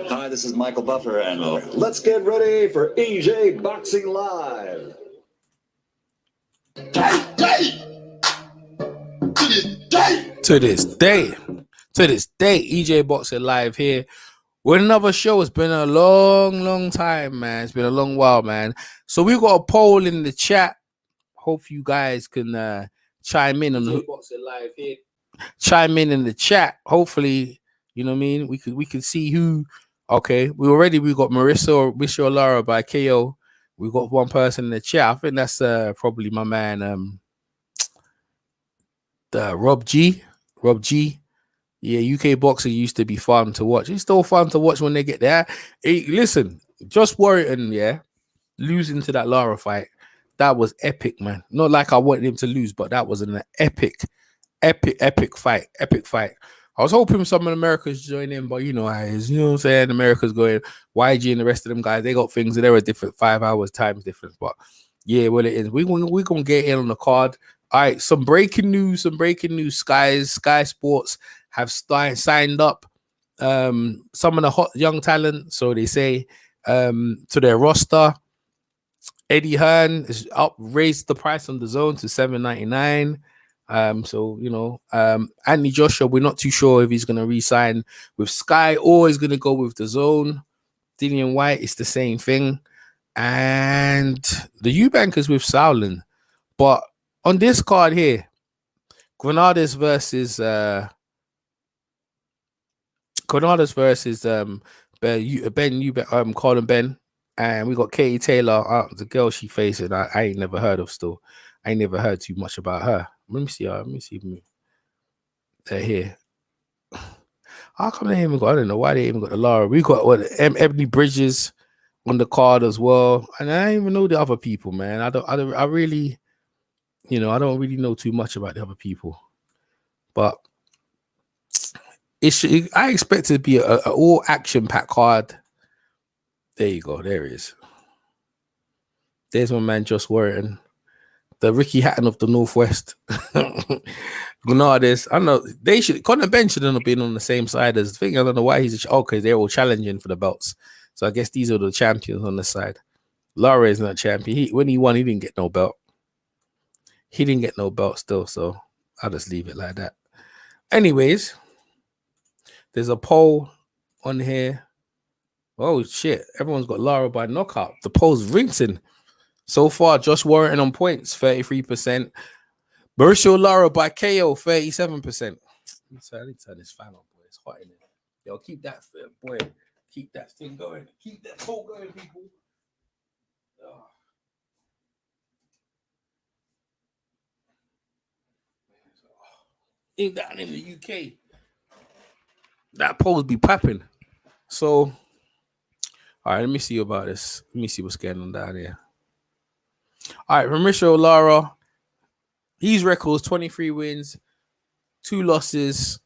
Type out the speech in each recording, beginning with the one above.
Hi, this is Michael Buffer, and let's get ready for EJ Boxing Live. To this day, EJ Boxing Live here with another show. It's been a long time, man. It's been a long while, man. So we got a poll in the chat. Hope you guys can chime in on EJ Boxing Live here. Chime in the chat. Hopefully, you know what I mean. We could see who. Okay, we got Mauricio Lara by KO. We got one person in the chat. I think that's probably my man the Rob G. Yeah, UK boxing used to be fun to watch. It's still fun to watch when they get there. Hey, listen, Josh Warrington, yeah, losing to that Lara fight, that was epic, man. Not like I wanted him to lose, but that was an epic fight. I was hoping some of Americans join in, but you know how it is. You know what I'm saying? America's going, YG and the rest of them guys, they got things that they're a different 5 hours time difference. But yeah, well, it is. We're gonna get in on the card. All right, some breaking news. Sky Sports have signed up some of the hot young talent, so they say, to their roster. Eddie Hearn is raised the price on the DAZN to $7.99. So you know, Anthony Joshua, we're not too sure if he's gonna re-sign with Sky or he's gonna go with the DAZN. Dillian White, it's the same thing, and the Eubank is with Sauerland. But on this card here, Granadas versus Ben Eubank, Colin Ben, and we got Katie Taylor, the girl she facing. I ain't never heard of still. I ain't never heard too much about her. Let me see. They're here. How come they even got? I don't know why they even got the Lara. We got Ebony Bridges on the card as well, and I don't even know the other people, man. I really, you know, I don't really know too much about the other people, but I expect it to be a all action packed card. There you go. There it is. There's my man Josh Warrington, the Ricky Hatton of the Northwest. Granadas. I don't know. They should. Conor Ben shouldn't have been on the same side as the thing. I don't know why he's. Okay, they're all challenging for the belts. So I guess these are the champions on the side. Lara is not champion. When he won, he didn't get no belt. He didn't get no belt still. So I'll just leave it like that. Anyways, there's a poll on here. Oh shit! Everyone's got Lara by knockout. The poll's Rington. So far, Josh Warrington on points, 33%. Mauricio Lara by KO, 37%. I need to turn this fan on, boy. It's hot in here. Yo, keep that thing going. Keep that poll going, people. Oh. Down in the UK, that polls be popping. So, all right, let me see about this. Let me see what's going on down here. All right, Mauricio Lara, his records 23 wins, 2 losses,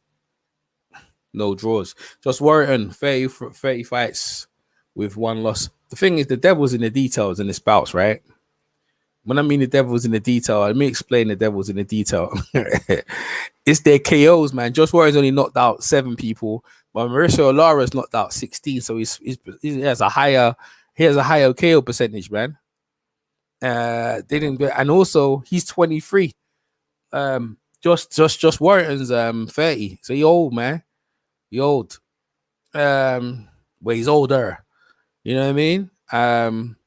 no draws. Just Warrington, 30 fights with 1 loss. The thing is, the devil's in the details in this bouts, right? When I mean the devil's in the detail, let me explain the devil's in the detail. It's their KOs, man. Josh Warrington's only knocked out 7 people, but Mauricio Lara's knocked out 16, so he has a higher KO percentage, man. They didn't, and also he's 23. Josh Warrington's 30, so he old, man. He old. Well, he's older. You know what I mean? And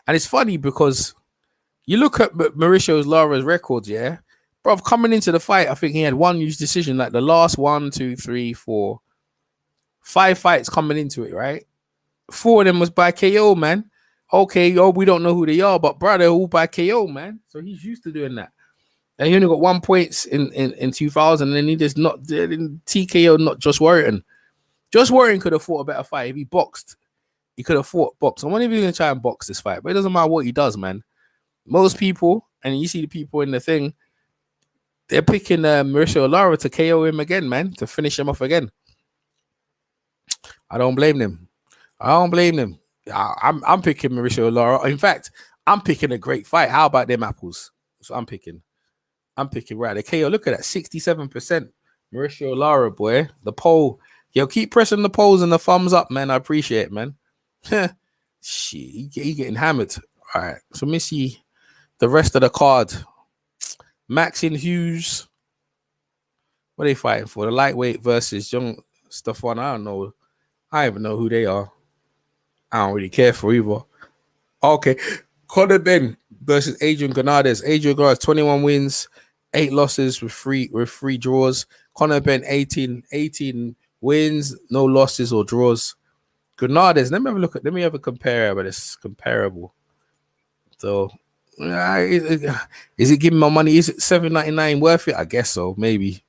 it's funny because you look at Mauricio Lara's records, yeah, bro. Coming into the fight, I think he had 1 huge decision, like the last 1, 2, 3, 4, 5 fights coming into it, right? 4 of them was by KO, man. Okay, we don't know who they are, but bro, they're all by KO, man. So he's used to doing that. And he only got 1 points in 2000, and then he just not TKO, not Josh Warrington. Josh Warrington could have fought a better fight if he boxed. He could have fought box. I'm not even going to try and box this fight, but it doesn't matter what he does, man. Most people, and you see the people in the thing, they're picking Mauricio Lara to KO him again, man, to finish him off again. I don't blame them. I'm picking Mauricio Lara. In fact, I'm picking a great fight. How about them apples? So I'm picking right. The KO, look at that, 67%. Mauricio Lara, boy. The poll Yo, keep pressing the polls and the thumbs up, man. I appreciate it, man. Shit, he getting hammered. All right, so let me see the rest of the card. Maxi and Hughes. What are they fighting for? The lightweight versus young Straffon. I don't know. I don't even know who they are. I don't really care for either. Okay. Conor Ben versus Adrian Granades. Adrian Granades, 21 wins, 8 losses with three draws. Conor Ben, 18 wins, no losses or draws. Granades, let me have a compare, but it's comparable. So is it giving my money? Is it $7.99 worth it? I guess so. Maybe.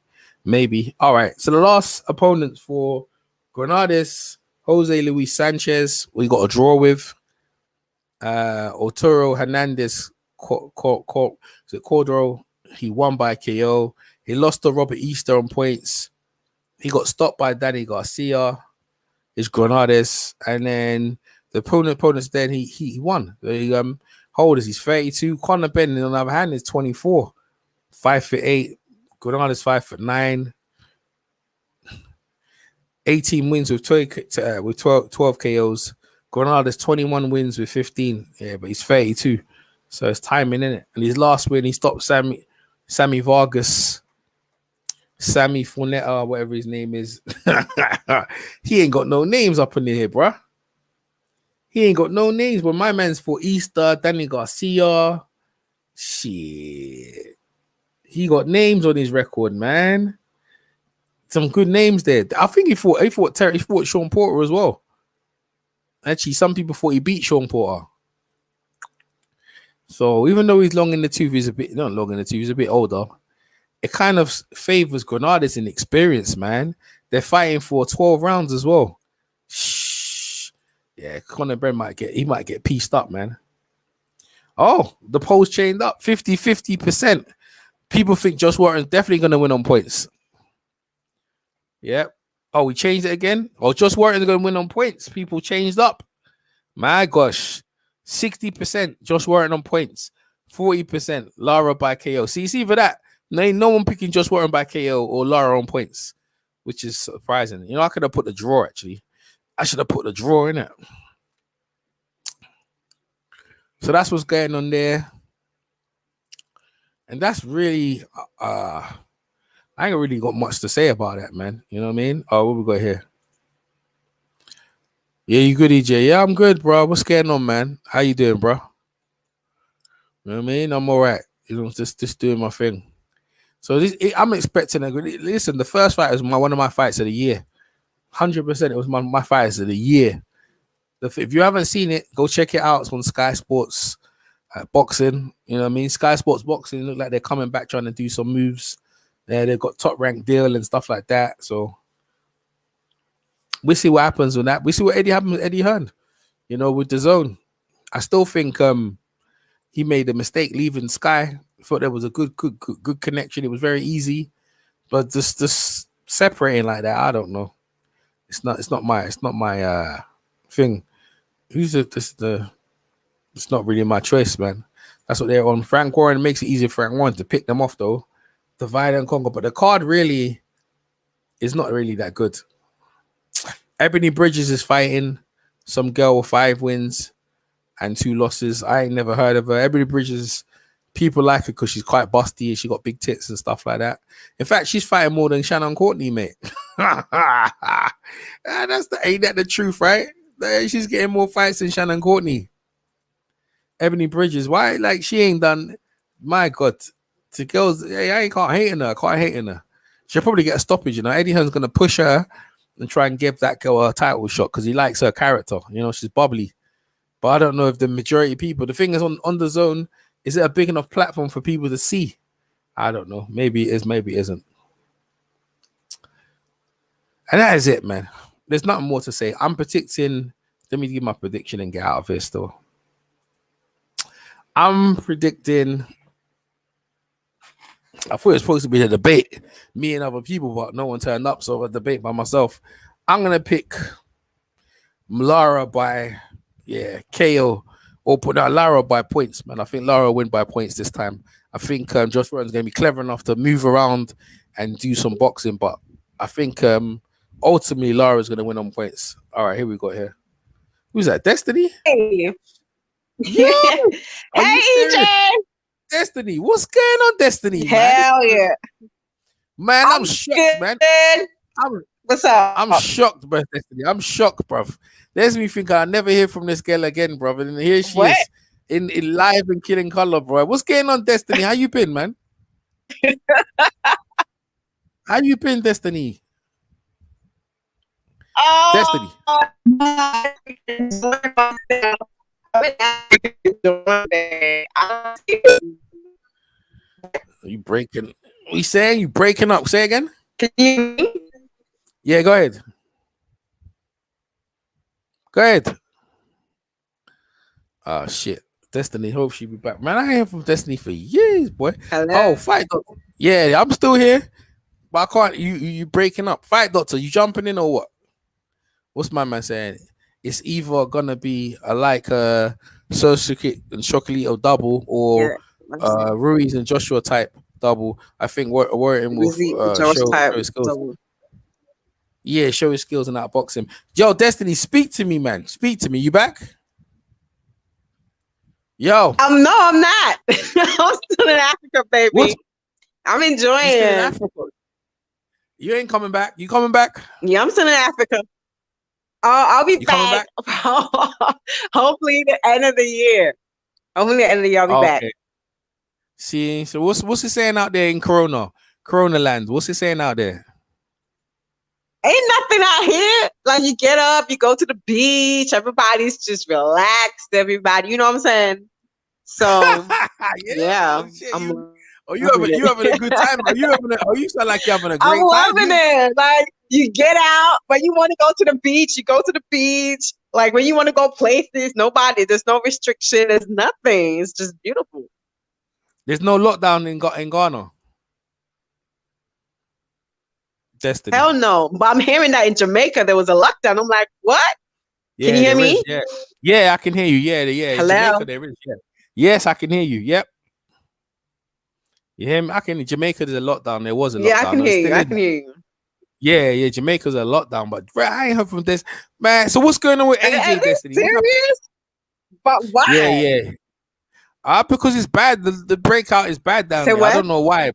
All right. So the last opponents for Granades, Jose Luis Sanchez, we got a draw with. Arturo Hernandez Cordero, he won by KO. He lost to Robert Easter on points. He got stopped by Danny Garcia. It's Granades, and then the opponents then he won. How old is he? He's 32. Conor Ben, on the other hand, is 24. 5'8". Granades 5'9". 18 wins with 12 KOs. Granades 21 wins with 15. Yeah, but he's 32. So it's timing, in it. And his last win, he stopped Sammy Vargas. Sammy Fonetta, whatever his name is. He ain't got no names up in here, bruh. He ain't got no names, but my man's for Easter, Danny Garcia. Shit. He got names on his record, man. Some good names there. I think he fought Sean Porter as well. Actually, some people thought he beat Sean Porter. So even though he's long in the tooth, he's a bit not long in the tooth, he's a bit older. It kind of favors Granades in experience, man. They're fighting for 12 rounds as well. Shh. Yeah, Conor Ben might get pieced up, man. Oh, the polls chained up 50%. People think Josh Warrington's definitely going to win on points. Yep. Oh, we changed it again? Oh, Josh Warrington's going to win on points. People changed up. My gosh. 60% Josh Warrington on points. 40% Lara by KO. See, it's either that. No one picking Josh Warrington by KO or Lara on points, which is surprising. You know, I could have put the draw, actually. I should have put the draw in it. So that's what's going on there. And that's really, I ain't really got much to say about that, man. You know what I mean? Oh, what we got here? Yeah, you good, EJ? Yeah, I'm good, bro. What's going on, man? How you doing, bro? You know what I mean? I'm all right. You know, just doing my thing. So I'm expecting a good. Listen, the first fight was one of my fights of the year. 100%. It was my fights of the year. If you haven't seen it, go check it out. It's on Sky Sports Boxing. You know what I mean? Sky Sports Boxing look like they're coming back trying to do some moves. They've got top rank deal and stuff like that. So we'll see what happens with that. We see what happens with Eddie Hearn. You know, with DAZN. I still think he made a mistake leaving Sky. I thought there was a good connection. It was very easy, but just separating like that, I don't know. It's not my thing. It's not really my choice, man. That's what they're on. Frank Warren makes it easy for Frank Warren to pick them off, though. Divide and conquer, but the card really is not really that good. Ebony Bridges is fighting some girl with 5 wins and 2 losses. I ain't never heard of her. Ebony Bridges, people like her because she's quite busty and she got big tits and stuff like that. In fact, she's fighting more than Shannon Courtney, mate. Ain't that the truth, right? She's getting more fights than Shannon Courtney. Ebony Bridges, why? Like, she ain't done. My God, to girls, I can't hate on her. She'll probably get a stoppage. You know, Eddie Hearn's gonna push her and try and give that girl a title shot because he likes her character. You know, she's bubbly. But I don't know if the majority of people. The thing is, on DAZN, is it a big enough platform for people to see? I don't know. Maybe it is. Maybe it isn't. And that is it, man. There's nothing more to say. I'm predicting. Let me give my prediction and get out of here still. I'm predicting. I thought it was supposed to be a debate, me and other people, but no one turned up, so a debate by myself. I'm gonna pick Lara by KO or put out Lara by points, man. I think Lara will win by points this time. I think Josh Warren's gonna be clever enough to move around and do some boxing, but I think ultimately Lara's gonna win on points. All right, here we go. Here, who's that? Destiny? Hey. Yo, are Hey, you serious? EJ. Destiny, what's going on, Destiny, man? Hell yeah. Man, I'm shocked, good. man. What's up? I'm shocked, bro, Destiny. I'm shocked, bruv. There's me think I'll never hear from this girl again, bruv. And here she What? is in live and killing color, bro. What's going on, Destiny? How you been, man? How you been, Destiny? Oh, Destiny. Are you breaking? We saying you breaking up? Say again. Can you hear me? Yeah, go ahead. Go ahead. Oh shit. Destiny, hope she be back. Man, I ain't hear from Destiny for years, boy. Hello? Oh, Fight Doctor. Yeah, I'm still here. But I can't you breaking up. Fight Doctor, you jumping in or what? What's my man saying? It's either gonna be a Sosuke and Chocolate double or Ruiz and Joshua type double. I think Warrington will show his skills. Double. Yeah, show his skills in that boxing. Yo, Destiny, speak to me, man. Speak to me. You back? Yo. No, I'm not. I'm still in Africa, baby. What? I'm enjoying You still in it. Africa? You ain't coming back. You coming back? Yeah, I'm still in Africa. I'll be coming back. Hopefully the end of the year. Hopefully the end of the year I'll be back. See, so what's it saying out there in Corona land? What's it saying out there? Ain't nothing out here. Like you get up, you go to the beach, everybody's just relaxed, everybody, you know what I'm saying? So yeah. You having a good time? You sound like you're having a great time. I'm loving it. Like you get out, when you want to go to the beach, you go to the beach. Like when you want to go places, there's no restriction, there's nothing. It's just beautiful. There's no lockdown in Ghana. Destiny. Hell no. But I'm hearing that in Jamaica there was a lockdown. I'm like, what? Yeah, can you hear me? Yeah, I can hear you. Yeah. Hello? Jamaica, there is. Yeah. Yes, I can hear you. Yep. You hear me? In Jamaica, there's a lockdown. There was a lockdown. Yeah, I can hear you. I can hear you. Yeah. Jamaica's a lockdown, but I ain't heard from this man. So what's going on with AJ Destiny? Serious? But why? Yeah. Because it's bad. The breakout is bad down there. I don't know why.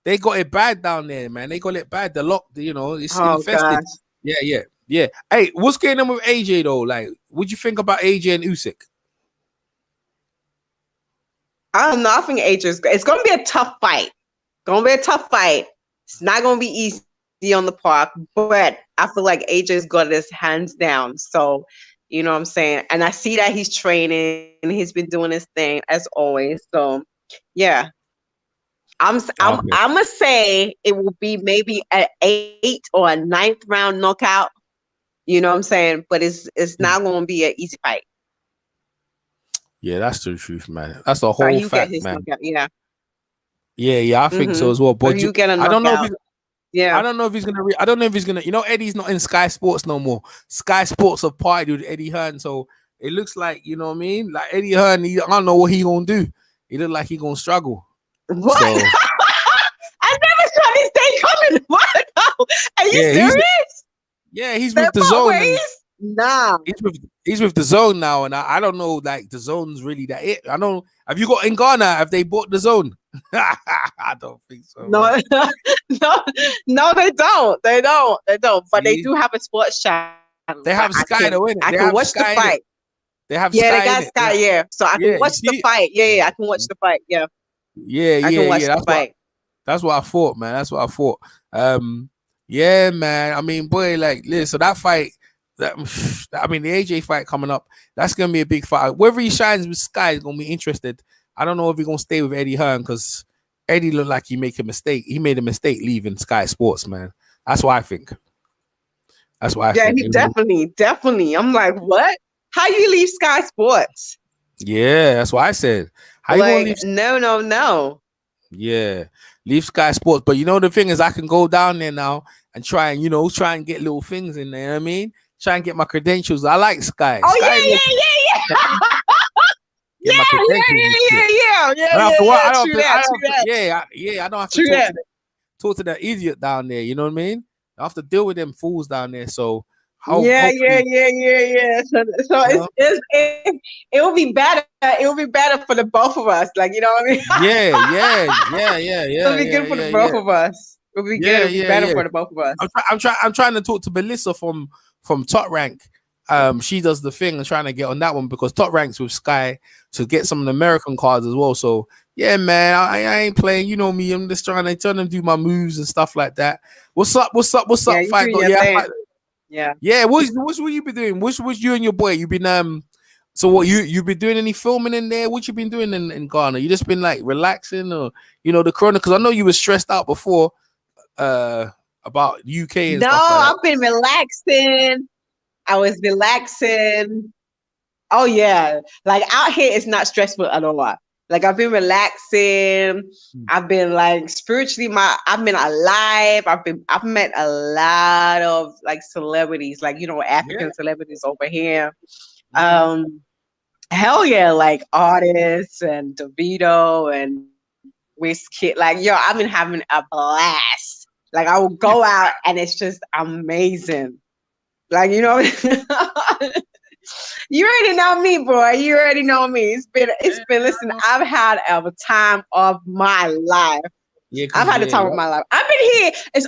They got it bad down there, man. They got it bad. The lock, it's infested. Gosh. Yeah. Hey, what's going on with AJ though? Like, what'd you think about AJ and Usyk? I don't know. I think AJ it's going to be a tough fight. It's not going to be easy on the park, but I feel like AJ's got his hands down. So, you know what I'm saying? And I see that he's training and he's been doing his thing as always. So, yeah. I'm gonna say it will be maybe an 8th or a 9th round knockout. You know what I'm saying? But it's not gonna be an easy fight. Yeah, that's the truth, man. That's a whole fact, man. Knockout, yeah. Yeah, I think so as well. But you get a knockout. I don't know if he's gonna. You know, Eddie's not in Sky Sports no more. Sky Sports have partied with Eddie Hearn, so it looks like, you know what I mean. Like Eddie Hearn, I don't know what he gonna do. He look like he gonna struggle. What? So, I never saw this day coming. What? Are you serious? He's with the DAZN. Nah. He's with the DAZN now, and I don't know, like the DAZN's really that it. I don't. Have you got in Ghana? Have they bought the DAZN? I don't think so. No, no, they don't. They don't. But they do have a sports channel. They have Sky though, innit? I can watch the fight. They have Sky. Yeah, they got Sky. Yeah, so I can watch the fight. Yeah, I can watch the fight. Yeah. I can watch the fight. That's what I thought, man. Yeah, man. I mean, boy, like, listen, so that fight, the AJ fight coming up, that's gonna be a big fight. Whether he shines with Sky is gonna be interested. I don't know if he's gonna stay with Eddie Hearn because Eddie looked like he made a mistake. He made a mistake leaving Sky Sports, man. That's what I think. Yeah, he definitely. I'm like, what? How you leave Sky Sports? Yeah, that's what I said. How you gonna leave? No. Yeah, leave Sky Sports. But you know the thing is, I can go down there now and try and get little things in there. You know what I mean? Try and get my credentials. I like Sky. Oh, Sky yeah. Get my credentials. Yeah. I don't have to talk to that idiot down there. You know what I mean? I have to deal with them fools down there. So Yeah. hopefully, So you know, it will be better. It will be better for the both of us. Like, you know what I mean? It'll be good for the both of us. It'll be good. It'll be better for the both of us. I'm trying to talk to Melissa from Top Rank. She does the thing and trying to get on that one because Top Rank's with Sky to get some of the American cards as well. So yeah, man, I ain't playing. You know me. I'm just trying to do my moves and stuff like that. What's up? Yeah, you Fight doing God? your Yeah, thing. Yeah. What's what you been doing? What's you and your boy? You been So what you been doing any filming in there? What you been doing in Ghana? You just been like relaxing or the corona? Because I know you were stressed out before about UK and No, stuff like that. I've been relaxing. I was relaxing. Oh yeah, like out here it's not stressful at all. Like I've been relaxing. I've been like spiritually, I've been alive. I've met a lot of like celebrities, like African celebrities over here. Hell yeah, like artists and DeVito and Wizkid. Like I've been having a blast. Like I will go out and it's just amazing. Like you already know me, boy. You already know me. It's been. Listen, I've had a time of my life. Yeah, I've had the time of my life. I've been here. It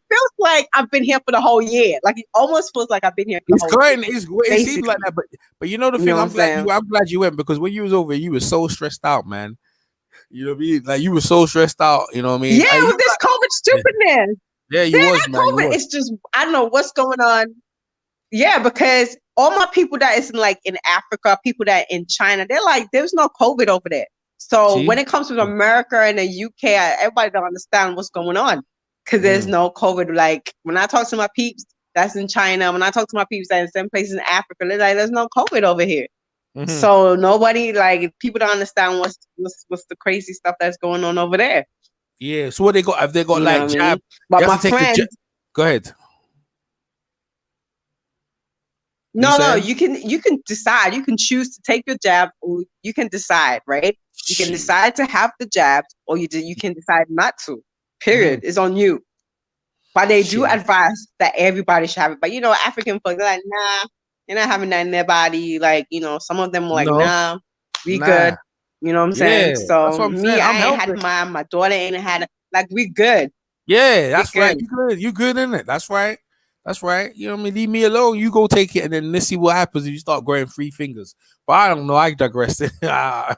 feels like I've been here for the whole year. Like it almost feels like I've been here for the whole year. It seems like that, but you know the thing. I'm glad you went because when you was over, you were so stressed out, man. You know what I mean? Like you were so stressed out. You know what I mean? Yeah, with this COVID stupidness. Yeah, you was, man. COVID, it's just I don't know what's going on. Yeah, because all my people that is in Africa, people that in China, they're like, there's no COVID over there. So when it comes to America and the UK, everybody don't understand what's going on because there's no COVID. Like when I talk to my peeps that's in China, when I talk to my peeps that in some places in Africa, they're like, there's no COVID over here. So nobody people don't understand what's the crazy stuff that's going on over there. Yeah. So what they got? Have they got like jab? But my friend, go ahead. No, you can decide. You can choose to take your jab, or you can decide, right? You can decide to have the jab, or you can decide not to. Period. It's on you. But they do advise that everybody should have it. But African folks are like, nah, they're not having that in their body. Like, some of them are like, nah, we good. You know what I'm saying? So me, I ain't had mine. My daughter ain't had it. Like, we good. Yeah, that's right. You good. You good in it. That's right. That's right. You know what I mean? Leave me alone. You go take it, and then let's see what happens if you start growing 3 fingers. But I don't know. I digress. Yeah.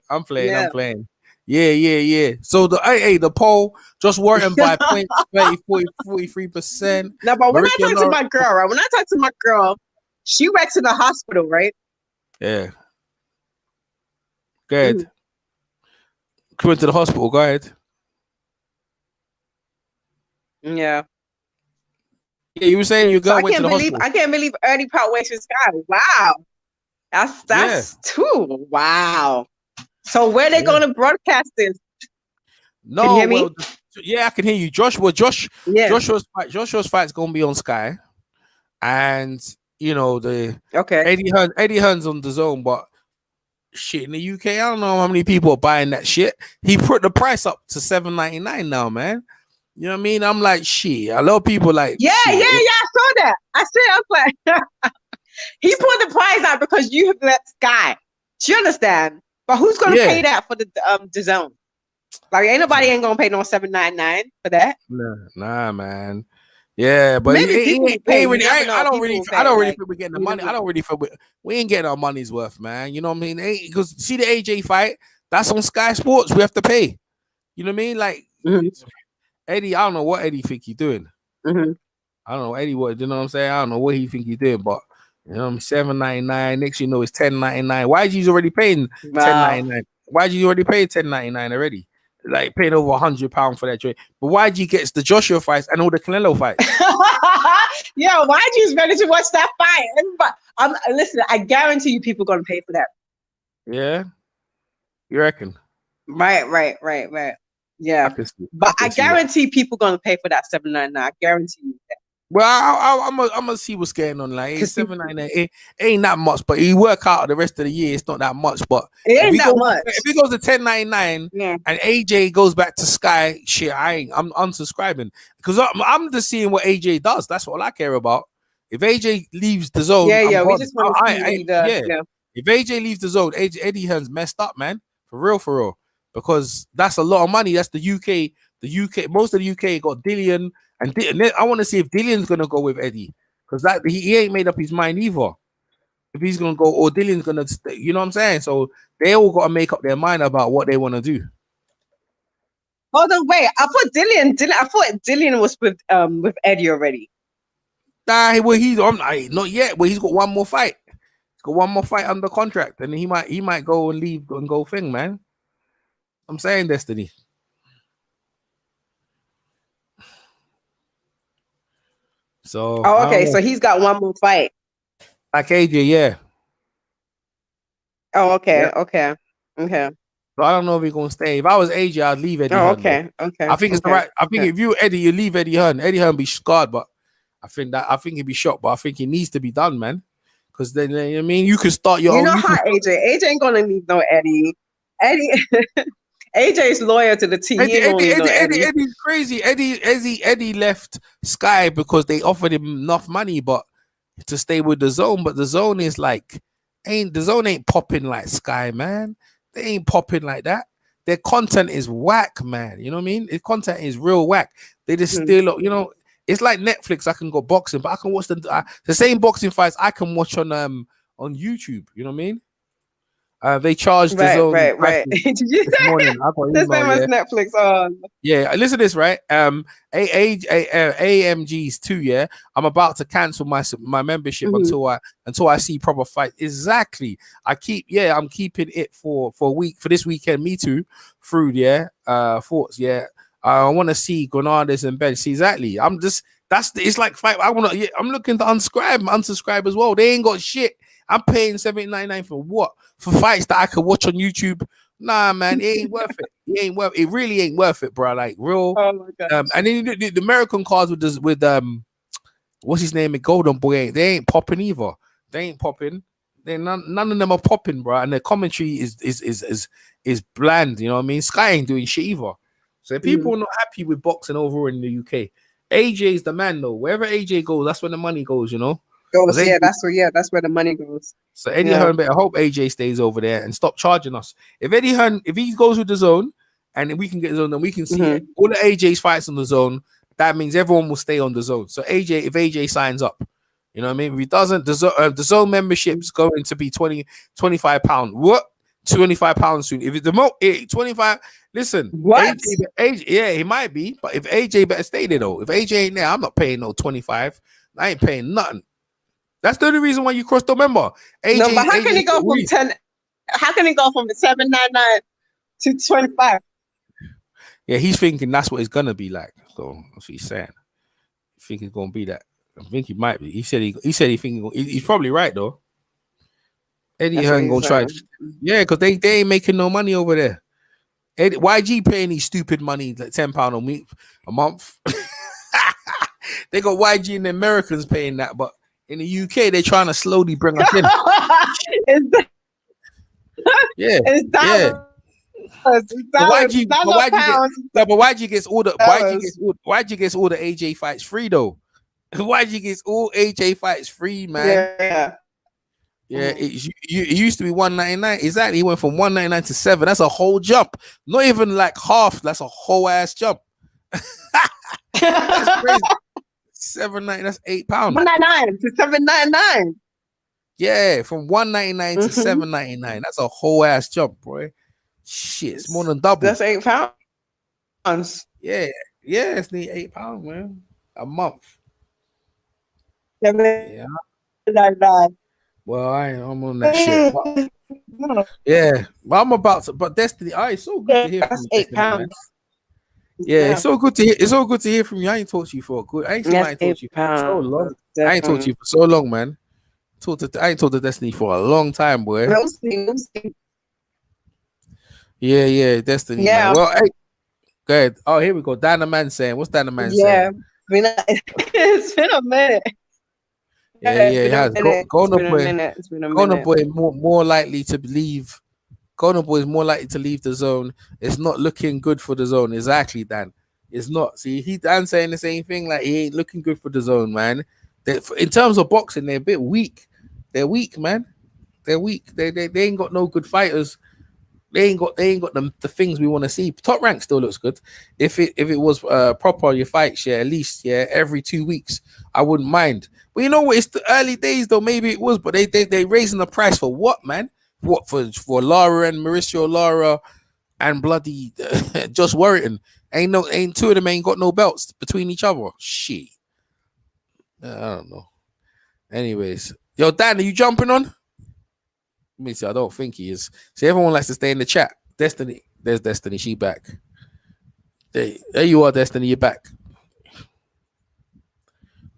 I'm playing. Yeah. So the poll, just Warrington by points, 43%. No, but when I talk to my girl, right? When I talk to my girl, she works in the hospital, right? Yeah. Go ahead. Went to the hospital. Go ahead. Yeah. Yeah, you were saying your girl went to the hospital. I can't believe Ernie part ways with Sky. Wow. That's too. Wow. So where they going to broadcast this? No, can you hear me? Yeah, I can hear you. Joshua's fight's gonna be on Sky. And Eddie Hearn's on DAZN, but shit in the UK, I don't know how many people are buying that shit. He put the price up to $7.99 now, man. You know what I mean? I'm like, shit. A lot of people like, yeah. I saw that. I was like, he put the price out because you have let Sky. Do you understand? But who's gonna pay that for the DAZN? Like, ain't nobody gonna pay no $7.99 for that. Nah, man. Yeah, but I don't really think we're getting the money. I don't really feel we ain't getting our money's worth, man. You know what I mean? Because see the AJ fight, that's on Sky Sports. We have to pay. You know what I mean? Like Eddie, I don't know what Eddie think he's doing. I don't know Eddie what. You know what I'm saying? I don't know what he think he's doing, but $7.99. Next, it's $10.99. YG's already paying $10.99. YG already paid $10.99 already. Like paying over £100 for that trade. But YG gets the Joshua fights and all the Canelo fights. Yeah, YG's ready to watch that fight. Listen, I guarantee you people gonna pay for that. Yeah. You reckon? Right. Yeah. But I guarantee people gonna pay for that $7.99. I guarantee you that. Well, I'm gonna see what's going on. Like, it's 'Cause $7.99. It ain't that much, but you work out the rest of the year. It's not that much. But it if ain't we that go, much. if it goes to $10.99 Yeah. and AJ goes back to Sky, shit, I'm unsubscribing because I'm just seeing what AJ does. That's all I care about. If AJ leaves the zone, Yeah, I'm yeah. We gone. just want to see what he does. Yeah. Yeah. If AJ leaves the zone, Eddie Hearn's messed up, man. For real. Because that's a lot of money. That's the UK. The UK, most of the UK got Dillian, and I want to see if Dillian's gonna go with Eddie, because that he ain't made up his mind either. If he's gonna go or Dillian's gonna stay, you know what I'm saying? So they all got to make up their mind about what they want to do. Hold on, wait. I thought Dillian was with Eddie already. Nah, well, he's on not yet, but he's got one more fight. He's got one more fight under contract, and he might go and leave and go thing, man. I'm saying Destiny. So Oh, okay. So he's got one more fight. like AJ, yeah. Oh, okay, Yeah. okay. So I don't know if he's gonna stay. If I was AJ, I'd leave Eddie Hearn. Okay. I think it's the right. I think if you Eddie, you leave Eddie Hearn. Eddie Hearn be scarred, but I think he'd be shocked. But I think he needs to be done, man. Because then, I mean, you can start your You own. know how AJ ain't gonna leave no Eddie. AJ is loyal to the team. Eddie's crazy. Eddie left Sky because they offered him enough money, but to stay with the zone. But the zone is like, the zone ain't popping like Sky, man. They ain't popping like that. Their content is whack, man. You know what I mean? Their content is real whack. They just still, you know, it's like Netflix. I can go boxing, but I can watch the same boxing fights I can watch on YouTube. You know what I mean? They charged the zone. Right. Did you this morning. I got this name was Netflix on? Yeah, listen to this, right? AMG's 2. Yeah, I'm about to cancel my membership until I see proper fight. Exactly. I'm keeping it for a week, for this weekend. Me too. Through thoughts. Yeah, I want to see Granades and Ben. See, exactly. It's like fight. I'm looking to unsubscribe as well. They ain't got shit. I'm paying $7.99 for what? For fights that I could watch on YouTube. Nah, man, it ain't worth it. It really ain't worth it, bro. Like real. Oh my god. And then the American cards with what's his name? Golden Boy. They ain't popping either. They ain't popping. None of them are popping, bro. And the commentary is bland. You know what I mean? Sky ain't doing shit either. So if people are not happy with boxing over in the UK, AJ's the man though. Wherever AJ goes, that's where the money goes. You know. That's where the money goes. So Eddie Hearn better hope AJ stays over there and stop charging us. If Eddie Hearn, if he goes with the zone and we can get the zone, then we can see all the AJ's fights on the zone. That means everyone will stay on the zone. So if AJ signs up, you know what I mean? If he doesn't, the zone membership's going to be £25. What? £25 soon. If it's the 25, listen. What? AJ, yeah, he might be, but if AJ better stay there though. If AJ ain't there, I'm not paying no 25. I ain't paying nothing. That's the only reason why you crossed the member. AJ, no, but how can it go from 10? How can it go from $7.99 to 25? Yeah, he's thinking that's what it's gonna be like. So that's what he's saying. I think it's gonna be that. I think he might be. He said he thinking he's probably right though. Eddie Hearn gonna try. Yeah, because they ain't making no money over there. YG paying these stupid money like £10 a month. They got YG and the Americans paying that, but in the UK, they're trying to slowly bring us in. Yeah. But YG gets all the YG gets all the AJ fights free though. YG gets all AJ fights free, man. Yeah. It used to be $1.99. Exactly. He went from $1.99 to $7. That's a whole jump. Not even like half. That's a whole ass jump. That's crazy. $7.99. That's £8. $1.99 to $7.99. Yeah, from $1.99 to $7.99. That's a whole ass jump, boy. Shit, it's more than double. That's £8. Yeah, it's nearly £8, man, a month. Yeah. Well, I'm on that shit. But, yeah, well, I'm about to. But Destiny, it's so good to hear from you. That's £8. Yeah, it's so good to hear. It's so good to hear from you. I ain't talked to you for a good. I ain't talked to you for so long. I ain't talked to you for so long, man. I ain't talked to Destiny for a long time, boy. We'll see. Yeah, Destiny. Yeah. Man. Well, hey, go ahead. Oh, here we go. Dana Man saying, what's Dana Man saying? It's been a minute. Yeah, It's it been a has. minute. It's Golden been a Boy, minute. It's been a Golden minute. Boy more likely to leave. Golden Boy is more likely to leave the zone. It's not looking good for the zone. Exactly, Dan. It's not. See, Dan saying the same thing. Like he ain't looking good for the zone, man. In terms of boxing, they're a bit weak. They're weak, man. They're weak. They ain't got no good fighters. They ain't got the things we want to see. Top rank still looks good. If it was proper your fights, yeah, at least every 2 weeks, I wouldn't mind. But you know what? It's the early days though. Maybe it was, but they raising the price for what, man? What for Lara and Mauricio Lara and bloody Josh Warrington? Ain't two of them ain't got no belts between each other. Shit. I don't know. Anyways, yo, Dan, are you jumping on? Let me see. I don't think he is. See, everyone likes to stay in the chat. Destiny. There's Destiny. She back. There you are, Destiny. You're back.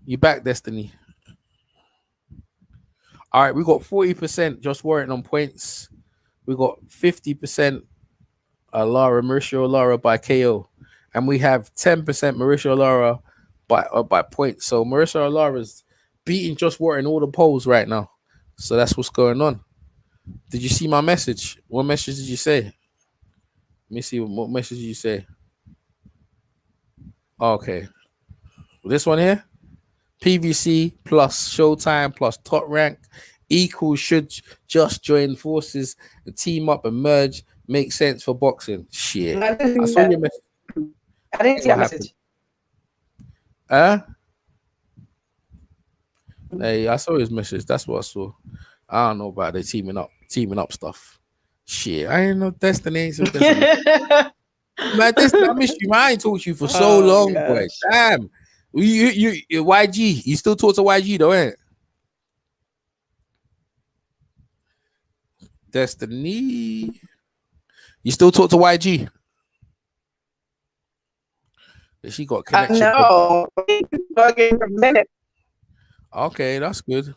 You back, Destiny. All right, we got 40% Josh Warrington on points. We got 50% Mauricio Lara by KO. And we have 10% Mauricio Lara by points. So Mauricio Lara's beating Josh Warrington all the polls right now. So that's what's going on. Did you see my message? What message did you say? Let me see. What message did you say? Okay. This one here? PVC plus Showtime plus top rank equals should just join forces and team up and merge. Make sense for boxing. Shit. I saw your message. I didn't see a message. Hey, I saw his message. That's what I saw. I don't know about the teaming up stuff. Shit, I ain't no Destiny. So Destiny. Man, Destiny, I missed you, man. I ain't talked to you for so long, boy. Damn. You YG. You still talk to YG though, ain't it? Destiny. You still talk to YG? She got connection. No. For a minute. Okay, that's good.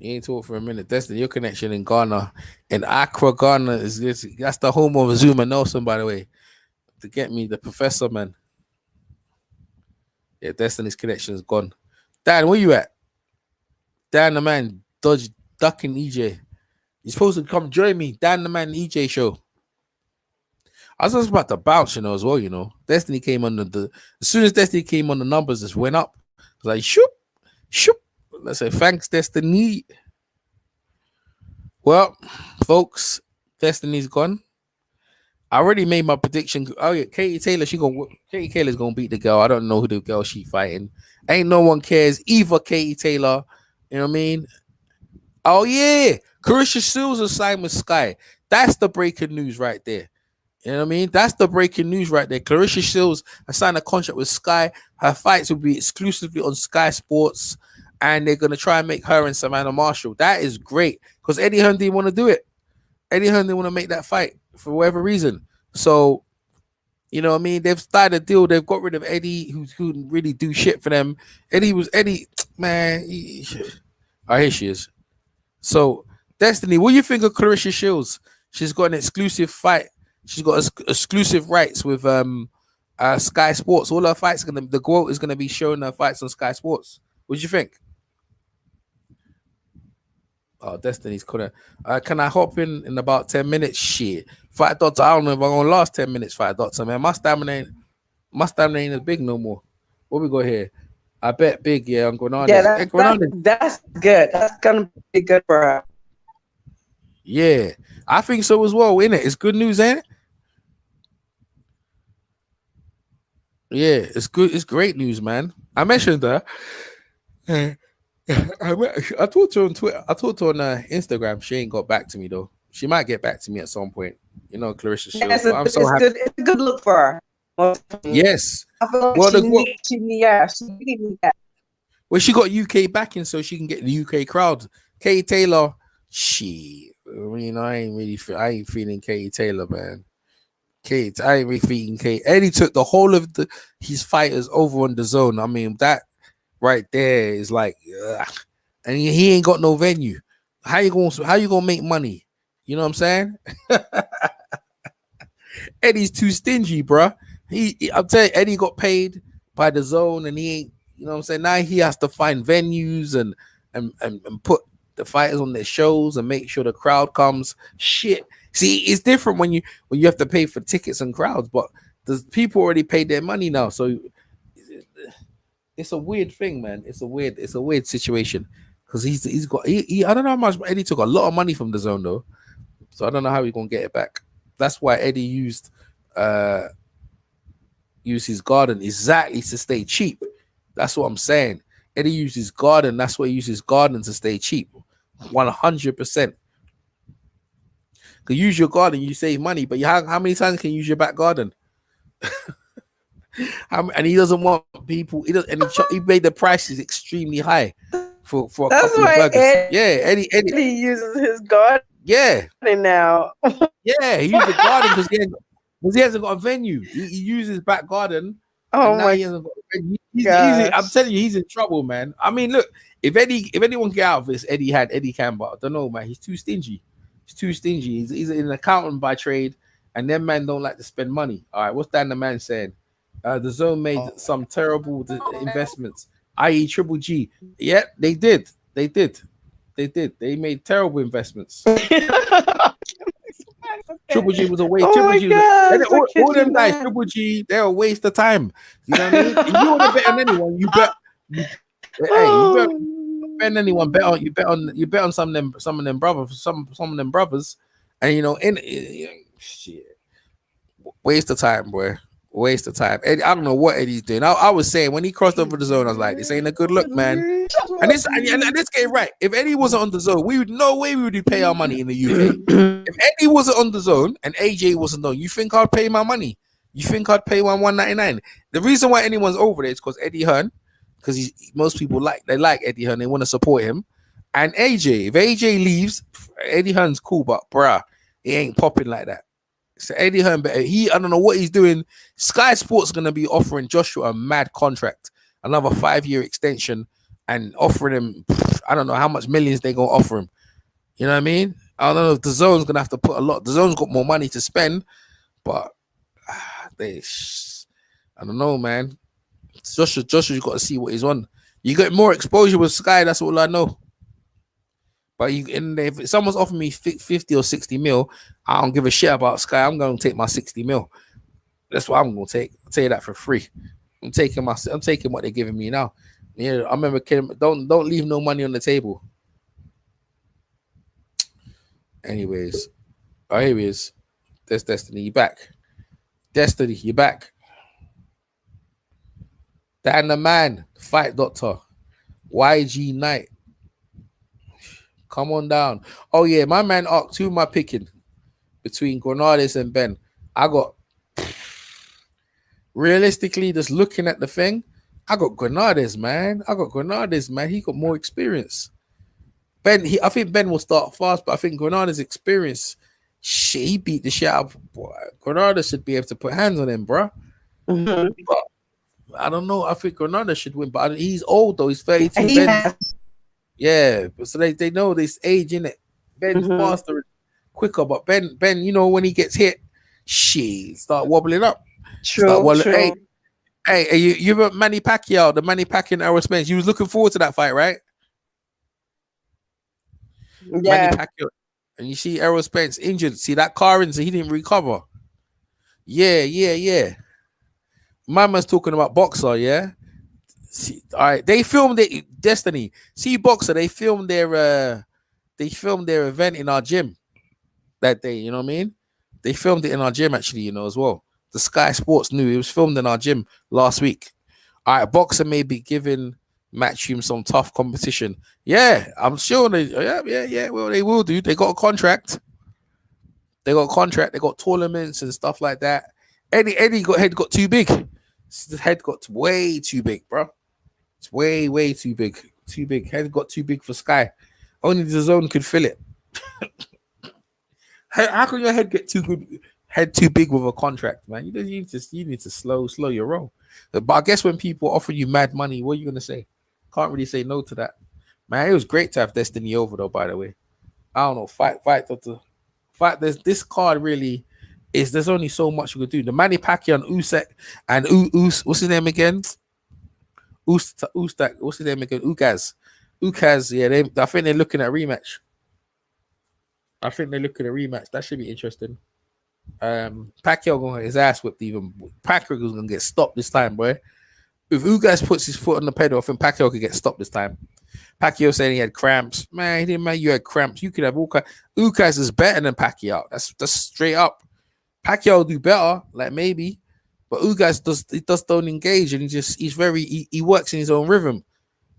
You ain't talk for a minute. Destiny, your connection in Ghana, in Accra, Ghana, is this? That's the home of Zuma Nelson, by the way. To get me, the professor, man. Yeah, Destiny's connection is gone. Dan, where you at? Dan the man, ducking EJ. You're supposed to come join me, Dan the man EJ show. I was just about to bounce, as well, Destiny came on as soon as Destiny came on, the numbers just went up. I was like, shoop. Let's say thanks, Destiny. Well, folks, Destiny's gone. I already made my prediction. Oh yeah, Katie Taylor's gonna beat the girl. I don't know who the girl she fighting. Ain't no one cares. Either Katie Taylor, you know what I mean? Oh yeah, Carissa Shields is signed with Sky. That's the breaking news right there. You know what I mean? That's the breaking news right there. Clarissa Shields has signed a contract with Sky. Her fights will be exclusively on Sky Sports, and they're gonna try and make her and Savannah Marshall. That is great because Eddie Hearn didn't want to do it. Eddie Hearn didn't want to make that fight for whatever reason. So, you know what I mean? They've started a deal. They've got rid of Eddie, who couldn't really do shit for them. Eddie, man. Here she is. So, Destiny, what do you think of Clarissa Shields? She's got an exclusive fight. She's got exclusive rights with Sky Sports. All her fights the quote is gonna be showing her fights on Sky Sports. What do you think? Oh, Destiny's gonna. Can I hop in about 10 minutes? Shit, Fight Doctor. I don't know if I'm gonna last 10 minutes. Fight Doctor, man. My stamina ain't as big no more. What we got here? I bet big. Yeah, I'm going on. Yeah, that's good. That's gonna be good for her. Yeah, I think so as well. Innit? It's good news, ain't it? Yeah, it's good. It's great news, man. I mentioned that. I talked to her on Twitter. I talked to her on Instagram. She ain't got back to me though. She might get back to me at some point. Clarissa Shields. Yes, it's good. It's a good look for her. Yes. I feel like she needs that. Well, she got UK backing, so she can get the UK crowd. Katie Taylor, I ain't feeling Katie Taylor, man. I ain't really feeling Katie. Eddie took the whole of his fighters over on DAZN. I mean, that right there is like, and he ain't got no venue. How you gonna make money? You know what I'm saying? Eddie's too stingy, bruh. I'm telling you, Eddie got paid by the zone, and he ain't. You know what I'm saying? Now he has to find venues and put the fighters on their shows and make sure the crowd comes. Shit. See, it's different when you have to pay for tickets and crowds, but the people already paid their money now, so it's a weird thing, man. It's a weird situation because he's got I don't know how much, but Eddie took a lot of money from the zone though, so I don't know how he's gonna get it back. That's why Eddie used his garden exactly to stay cheap. That's what I'm saying. Eddie used his garden. That's why he used his garden to stay cheap. 100%. Cause use your garden, you save money, but how many times can you use your back garden? And he doesn't want people. He does, and he made the prices extremely high for a That's couple of why burgers. Eddie Eddie uses his garden now. He used the garden because he hasn't got a venue. He uses his back garden. Oh and now my he hasn't got a venue. I'm telling you, he's in trouble, man. I mean, look, if anyone get out of this, Eddie can, but I don't know, man. He's too stingy. He's an accountant by trade, and them man don't like to spend money. All right, what's Dan the man saying? The zone made some terrible investments, i.e. Triple G. Yeah, they did. They made terrible investments. Triple G was a waste. All them guys, Triple G, they're a waste of time. You know what I mean? If you want to bet on anyone, you bet on anyone. You bet on some of them brothers, and you know, shit, waste of time, boy. Waste of time. Eddie, I don't know what Eddie's doing. I was saying when he crossed over the zone, I was like, this ain't a good look, man. And let's get it right. If Eddie wasn't on the zone, no way we would pay our money in the UK. If Eddie wasn't on the zone and AJ wasn't on, you think I'd pay my money? You think I'd pay $199? The reason why anyone's over there is because Eddie Hearn, because most people like Eddie Hearn, they want to support him. And AJ, if AJ leaves, Eddie Hearn's cool, but bruh, he ain't popping like that. So Eddie Hearn, but I don't know what he's doing. Sky Sports gonna be offering Joshua a mad contract, another 5-year extension, and offering him, I don't know how much millions they gonna offer him. You know what I mean? I don't know if the zone's gonna have to put a lot. The zone's got more money to spend, but I don't know, man. Joshua's got to see what he's on. You get more exposure with Sky. That's all I know. But if someone's offering me 50 or 60 mil, I don't give a shit about Sky. I'm going to take my 60 mil. That's what I'm going to take. I'll tell you that for free. I'm taking what they're giving me now. Yeah, I remember don't leave no money on the table. Anyways, here he is. There's Destiny. You back? Destiny, you back? Dan the man, fight doctor, YG Knight. Come on down. Oh yeah, my man asked who am I picking between Granades and Ben. I got realistically just looking at the thing. I got Granades, man. He got more experience. I think Ben will start fast, but I think Granades' experience. Shit, he beat the shit out of boy. Granades should be able to put hands on him, bro. Mm-hmm. But I don't know. I think Granades should win, but he's old though. He's 32. Yeah, so they know this age in it. Ben's faster and quicker, but Ben, you know, when he gets hit, start wobbling up. True. Hey, you remember Manny Pacquiao, the Manny Pacquiao Errol Spence? You was looking forward to that fight, right? Yeah. Manny Pacquiao, and you see Errol Spence injured. See that car injury, he didn't recover. Yeah. My man's talking about boxer, yeah. See, all right, they filmed it. Destiny. See, boxer. They filmed their event in our gym that day. You know what I mean? They filmed it in our gym actually. You know as well. The Sky Sports knew it was filmed in our gym last week. All right, boxer may be giving Matchroom some tough competition. Yeah, I'm sure they. Yeah. Well, they will do. They got a contract. They got tournaments and stuff like that. Eddie got too big. His head got way too big, bro. It's way too big. Too big. Head got too big for Sky. Only the zone could fill it. How can your head get too big with a contract, man? You need to slow your roll. But I guess when people offer you mad money, what are you gonna say? Can't really say no to that. Man, it was great to have Destiny over though, by the way. I don't know, fight. This card really is there's only so much you could do. The Manny Pacquiao and Usyk and what's his name again? Ustak, what's his name again? Ukaz, yeah, I think they're looking at a rematch. That should be interesting. Pacquiao gonna get his ass whipped. Even Pacquiao was gonna get stopped this time, boy. If Ugas puts his foot on the pedal, I think Pacquiao could get stopped this time. Pacquiao saying he had cramps. Man, he didn't matter. You had cramps. You could have all kinds. Ugas is better than Pacquiao. That's straight up. Pacquiao will do better, like maybe, but Ugas does don't engage, and he works in his own rhythm.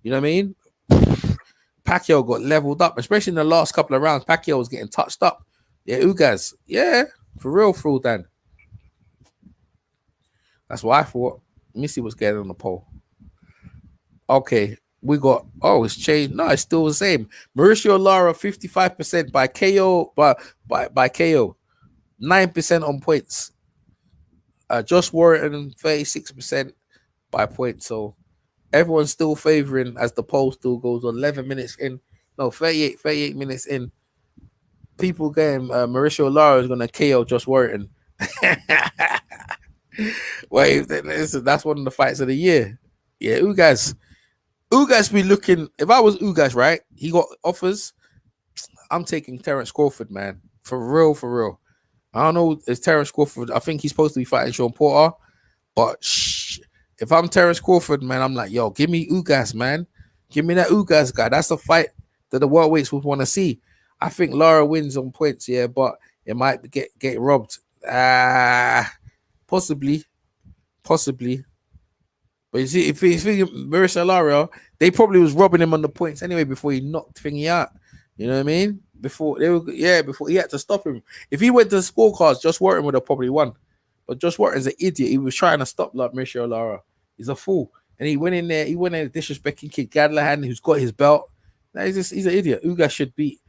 You know what I mean? Pacquiao got leveled up, especially in the last couple of rounds. Pacquiao was getting touched up. Yeah, Ugas. Yeah, for real, Dan. That's what I thought. Let me see what's getting on the poll. Okay, we got. Oh, it's changed. No, it's still the same. Mauricio Lara 55% by KO. By KO, 9% on points. Josh Warrington 36% by points. So everyone's still favoring as the poll still goes on. 11 minutes in. No, 38 minutes in. People getting Mauricio Lara is going to KO Josh Warrington. Wait, listen, that's one of the fights of the year. Yeah, Ugas be looking. If I was Ugas, right, he got offers. I'm taking Terence Crawford, man. For real. I don't know. It's Terence Crawford. I think he's supposed to be fighting Sean Porter. But if I'm Terence Crawford, man, I'm like, yo, give me Ugas, man. Give me that Ugas guy. That's the fight that the worldweights would want to see. I think Lara wins on points, yeah, but it might get robbed. Possibly. But you see, if he's thinking Mauricio Lara, they probably was robbing him on the points anyway before he knocked Thingy out. You know what I mean? Before he had to stop him. If he went to the scorecards, Josh Warrington would have probably won. But Josh Warrington's an idiot. He was trying to stop like Mauricio Lara. He's a fool. And he went in there disrespecting Kid Gadlahan, who's got his belt. Now he's an idiot. Ugas should beat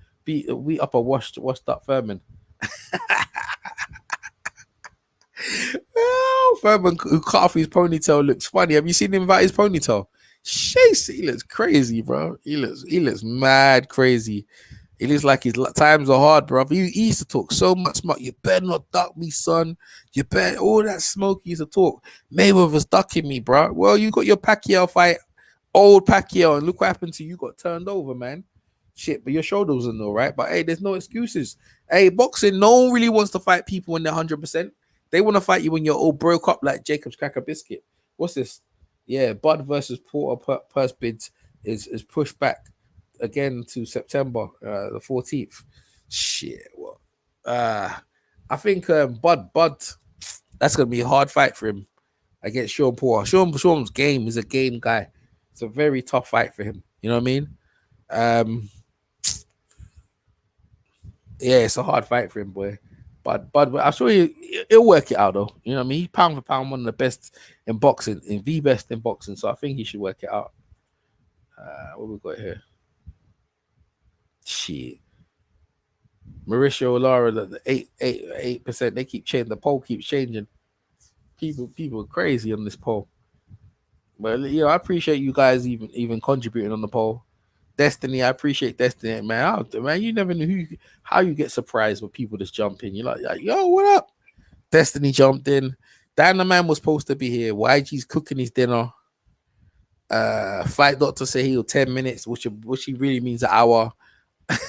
up a washed up Furman. Oh, Furman who cut off his ponytail looks funny. Have you seen him without his ponytail? Chase, he looks crazy, bro. He looks mad crazy. It looks like his times are hard, bro. He used to talk so much smoke. You better not duck me, son. You better all that smoke he used to talk. Mayweather's ducking me, bro. Well, you got your Pacquiao fight, old Pacquiao, and look what happened to you. You got turned over, man. Shit, but your shoulder wasn't all right. But hey, there's no excuses. Hey, boxing, no one really wants to fight people when they're 100%. They want to fight you when you're all broke up like Jacob's Cracker Biscuit. What's this? Yeah, Bud versus Porter purse bids is pushed back again to September the 14th. Shit. Well, I think Bud, that's gonna be a hard fight for him against Sean Porter. Sean's game is a game guy. It's a very tough fight for him. You know what I mean? Yeah, it's a hard fight for him, boy. But I'm sure he'll work it out, though. You know what I mean? He's pound for pound one of the best in boxing, the best in boxing. So I think he should work it out. What we got here? Shit. Mauricio Lara, the 8%. They keep changing. The poll keeps changing. People are crazy on this poll. But I appreciate you guys even contributing on the poll. Destiny, I appreciate Destiny, man. Man, you never knew how you get surprised when people just jump in. You're like, yo, what up? Destiny jumped in. Dan the man was supposed to be here. YG's cooking his dinner. Fight Doctor say he'll 10 minutes, which he really means an hour.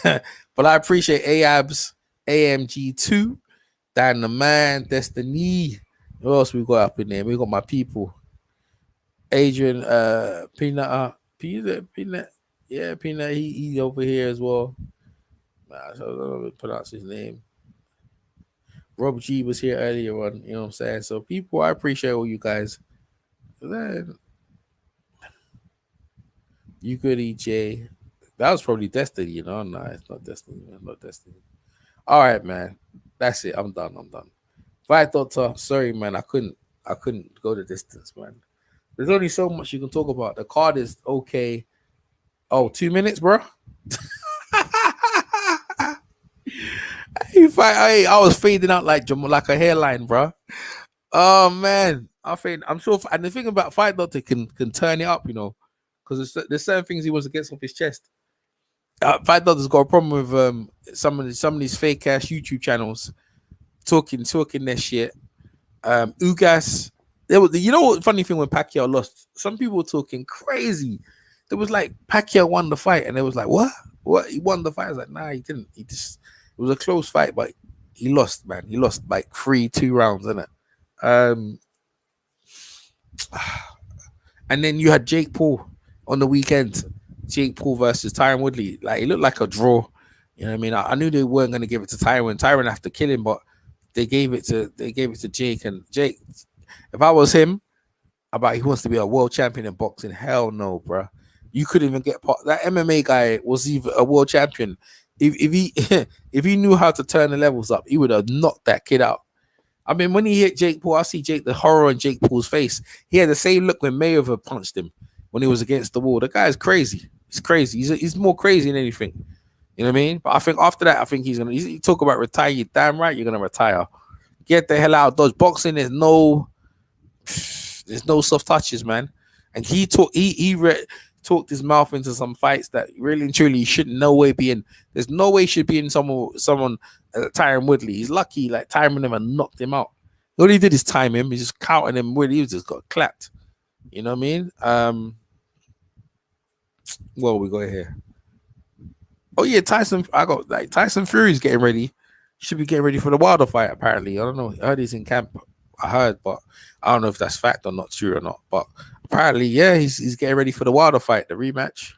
But I appreciate AABS, AMG2, Dan the man, Destiny. What else we got up in there? We got my people. Adrian, Peanut. Yeah, Peanut, he's over here as well. I don't know how to pronounce his name. Rob G was here earlier on, you know what I'm saying? So people, I appreciate all you guys. Then you good, EJ. That was probably Destiny, you know. No, it's not Destiny, man. Not Destiny. All right, man. That's it. I'm done. Fight Doctor, sorry, man. I couldn't go the distance, man. There's only so much you can talk about. The card is okay. Oh, 2 minutes, bro. Hey, I was fading out like a hairline, bro. Oh man, I'm sure. And the thing about Fight Doctor can turn it up, you know, because there's certain things he wants to get off his chest. Fight Doctor's got a problem with some of these fake ass YouTube channels talking their shit. Ugas, there was, you know what funny thing when Pacquiao lost, some people were talking crazy. There was like Pacquiao won the fight, and it was like, what he won the fight. I was like, nah, he didn't. He just, it was a close fight, but he lost, man. He lost like 2 rounds, innit? And then you had Jake Paul on the weekend. Jake Paul versus Tyron Woodley. Like, it looked like a draw. You know what I mean? I knew they weren't going to give it to Tyron. Tyron had to kill him, but they gave it to Jake. And Jake, if I was him, about he wants to be a world champion in boxing. Hell no, bro. You couldn't even get part. That MMA guy was even a world champion. If he if he knew how to turn the levels up, he would have knocked that kid out. I mean, when he hit Jake Paul, I see the horror on Jake Paul's face. He had the same look when Mayweather punched him when he was against the wall. The guy's crazy. He's crazy. He's more crazy than anything. You know what I mean? But I think after that, I think he's gonna. You talk about retire. You damn right, you're gonna retire. Get the hell out, Dodge. Boxing is there's no soft touches, man. And he talked his mouth into some fights that really and truly shouldn't no way be in. There's no way he should be in someone Tyron Woodley. He's lucky, like, timing him and knocked him out. All he did is time him. He just counted him. Woodley, he just got clapped. You know what I mean? Well, we got here. Oh yeah, Tyson Fury's getting ready. Should be getting ready for the Wilder fight, apparently. I don't know. I heard he's in camp. I heard, but I don't know if that's fact or not, true or not. But apparently, yeah, he's getting ready for the Wilder fight, the rematch.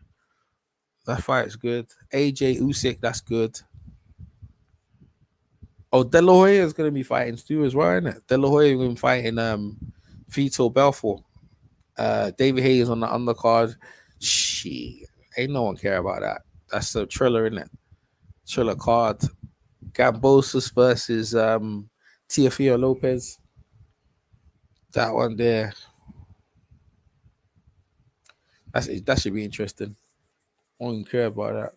That fight's good. AJ Usyk, that's good. Oh, De La Hoya is going to be fighting too as well, isn't it? De La Hoya is going to be fighting Vitor Belfort. David Hayes on the undercard. Shit, ain't no one care about that. That's a thriller, isn't it? Thriller card. Gambosis versus Teofimo Lopez. That one there. That should be interesting. I don't care about that.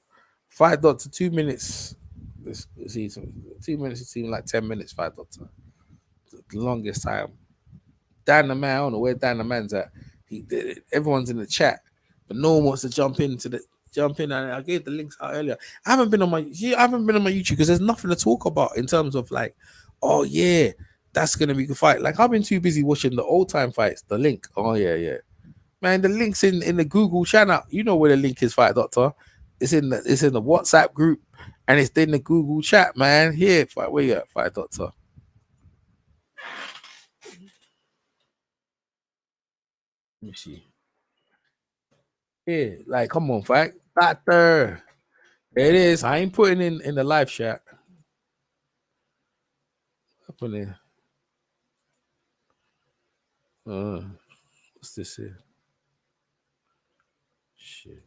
Fight Doctor, 2 minutes. Let's see, 2 minutes. It seems like 10 minutes. Fight Doctor, the longest time. Dan the Man, I don't know where Dan the Man's at. Everyone's in the chat, but no one wants to jump in. And I gave the links out earlier. I haven't been on my YouTube because there's nothing to talk about in terms of like, oh yeah, that's gonna be a good fight. Like, I've been too busy watching the old time fights. The link, oh yeah, man. The link's in the Google channel. You know where the link is, Fight Doctor. It's in the WhatsApp group, and it's in the Google chat, man. Here, where you at, Fight Doctor? Let me see. Yeah, like, come on, Fight Doctor. There it is. I ain't putting in the live chat. Up in there. What's this here? Shit.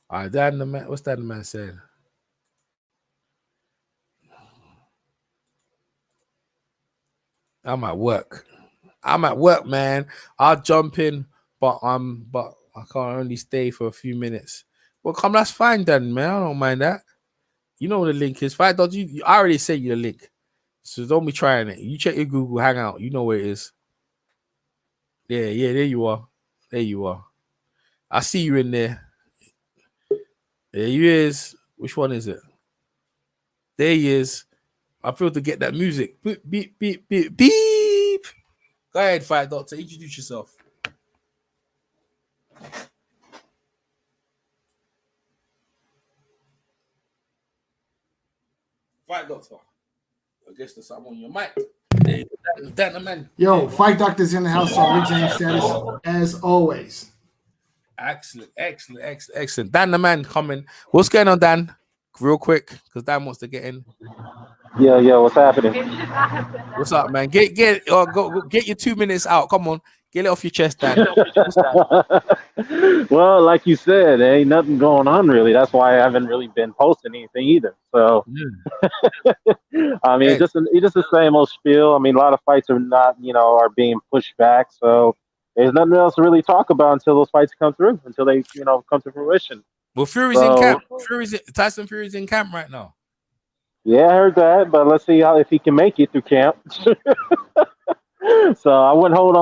All right, that the man. What's that the man said? I'm at work, man. I'll jump in, but I can't only stay for a few minutes. Well, come, that's fine then, man. I don't mind that. You know what the link is. Fight Doctor, I already sent you the link. So don't be trying it. You check your Google Hangout. You know where it is. Yeah, there you are. I see you in there. There he is. Which one is it? There he is. I feel to get that music. Beep, beep, beep, beep, beep. Go ahead, Fight Doctor. Introduce yourself. Fight Doctor. I guess there's something on your mic. Hey, man. Yo, Fight Doctor's in the house on Rick James status, as always. Excellent. Dan the Man coming. What's going on, Dan? Real quick, because Dan wants to get in. Yeah, what's happening? What's up, man? Get go get your 2 minutes out. Come on, get it off your chest, Dan. Well, like you said, there ain't nothing going on really. That's why I haven't really been posting anything either. So, I mean, it's just the same old spiel. I mean, a lot of fights are being pushed back. So there's nothing else to really talk about until those fights come through, until they come to fruition. Well, Fury's in camp. Tyson Fury's in camp right now. Yeah, I heard that, but let's see if he can make it through camp. So I wouldn't hold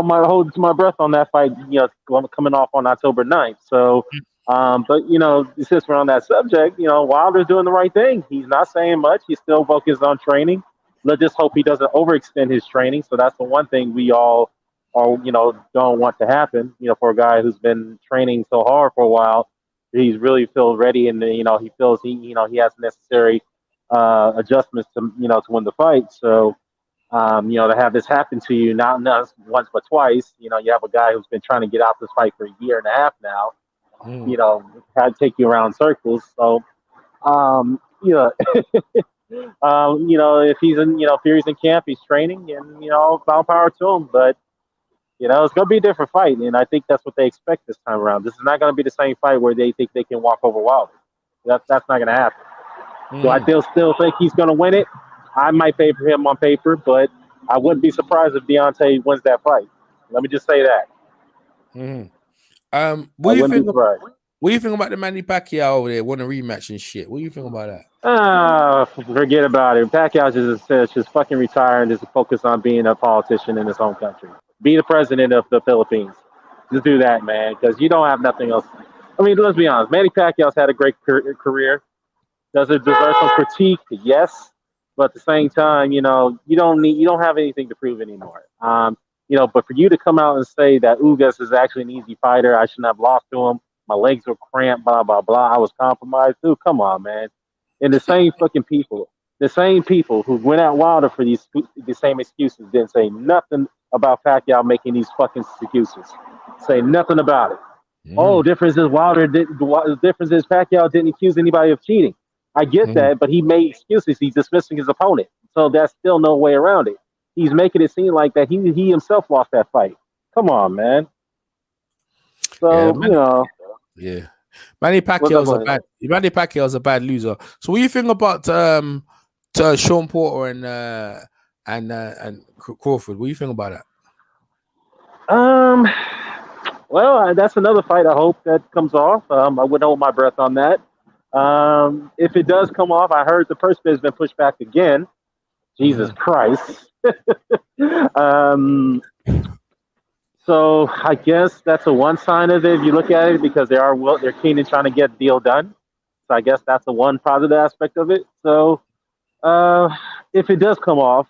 my breath on that fight, coming off on October 9th. So But since we're on that subject, Wilder's doing the right thing. He's not saying much. He's still focused on training. Let's just hope he doesn't overextend his training. So that's the one thing we all are, don't want to happen. For a guy who's been training so hard for a while, he's really feels ready, and he feels he has necessary adjustments to to win the fight. So to have this happen to you not once but twice, you have a guy who's been trying to get out this fight for a year and a half now. Had to take you around circles. So, if he's if he's in camp, he's training, and all power to him. But it's going to be a different fight, and I think that's what they expect this time around. This is not going to be the same fight where they think they can walk over Wilder. That's not going to happen. Do I still think he's going to win it? I might favor him on paper, but I wouldn't be surprised if Deontay wins that fight. Let me just say that. What do you think about the Manny Pacquiao over there? Want a rematch and shit? What do you think about that? Forget about it. Pacquiao just fucking retire and just focus on being a politician in his home country. Be the president of the Philippines. Just do that, man, because you don't have nothing else. I mean, let's be honest. Manny Pacquiao's had a great career. Does it deserve some critique? Yes, but at the same time, you don't have anything to prove anymore. But for you to come out and say that Ugas is actually an easy fighter, I shouldn't have lost to him. My legs were cramped, blah, blah, blah. I was compromised. Dude, come on, man. And the same people who went out Wilder for the same excuses didn't say nothing about Pacquiao making these fucking excuses. Say nothing about it. Oh, difference is Pacquiao didn't accuse anybody of cheating. I get that, but he made excuses. He's dismissing his opponent. So that's still no way around it. He's making it seem like that he himself lost that fight. Come on, man. So, Yeah. Manny Pacquiao's a bad loser. So what do you think about Sean Porter and Crawford? What do you think about that? Well, that's another fight I hope that comes off. I wouldn't hold my breath on that. If it does come off, I heard the purse bid has been pushed back again. Jesus Christ. So I guess that's a one sign of it if you look at it, because they're keen in trying to get the deal done. So I guess that's the one positive aspect of it. So if it does come off,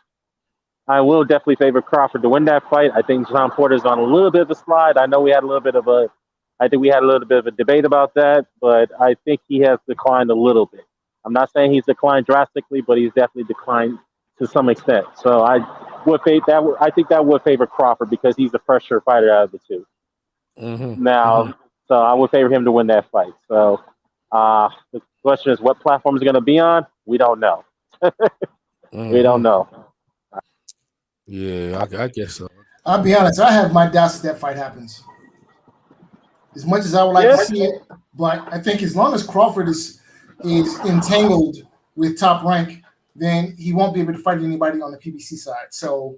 I will definitely favor Crawford to win that fight. I think Sean Porter's on a little bit of a slide. I know we had a little bit of a debate about that, but I think he has declined a little bit. I'm not saying he's declined drastically, but he's definitely declined to some extent. So I think that would favor Crawford because he's the fresher fighter out of the two. So I would favor him to win that fight. So the question is, what platform is going to be on? We don't know. We don't know. Yeah, I guess so. I'll be honest. I have my doubts that fight happens. As much as I would like to see it, but I think as long as Crawford is entangled with Top Rank, then he won't be able to fight anybody on the PBC side. So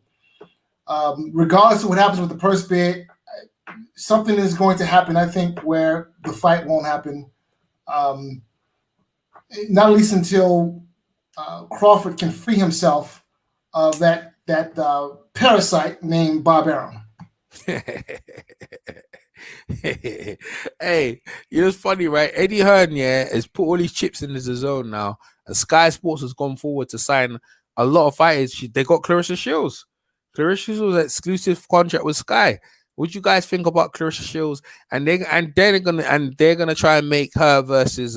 regardless of what happens with the purse bid, something is going to happen, I think, where the fight won't happen. Not least until Crawford can free himself of that parasite named Bob Arum. Hey, it's funny, right? Eddie Hearn, has put all these chips in the zone now, and Sky Sports has gone forward to sign a lot of fighters. They got Clarissa Shields. Clarissa Shields was an exclusive contract with Sky. What you guys think about Clarissa Shields? And they're gonna try and make her versus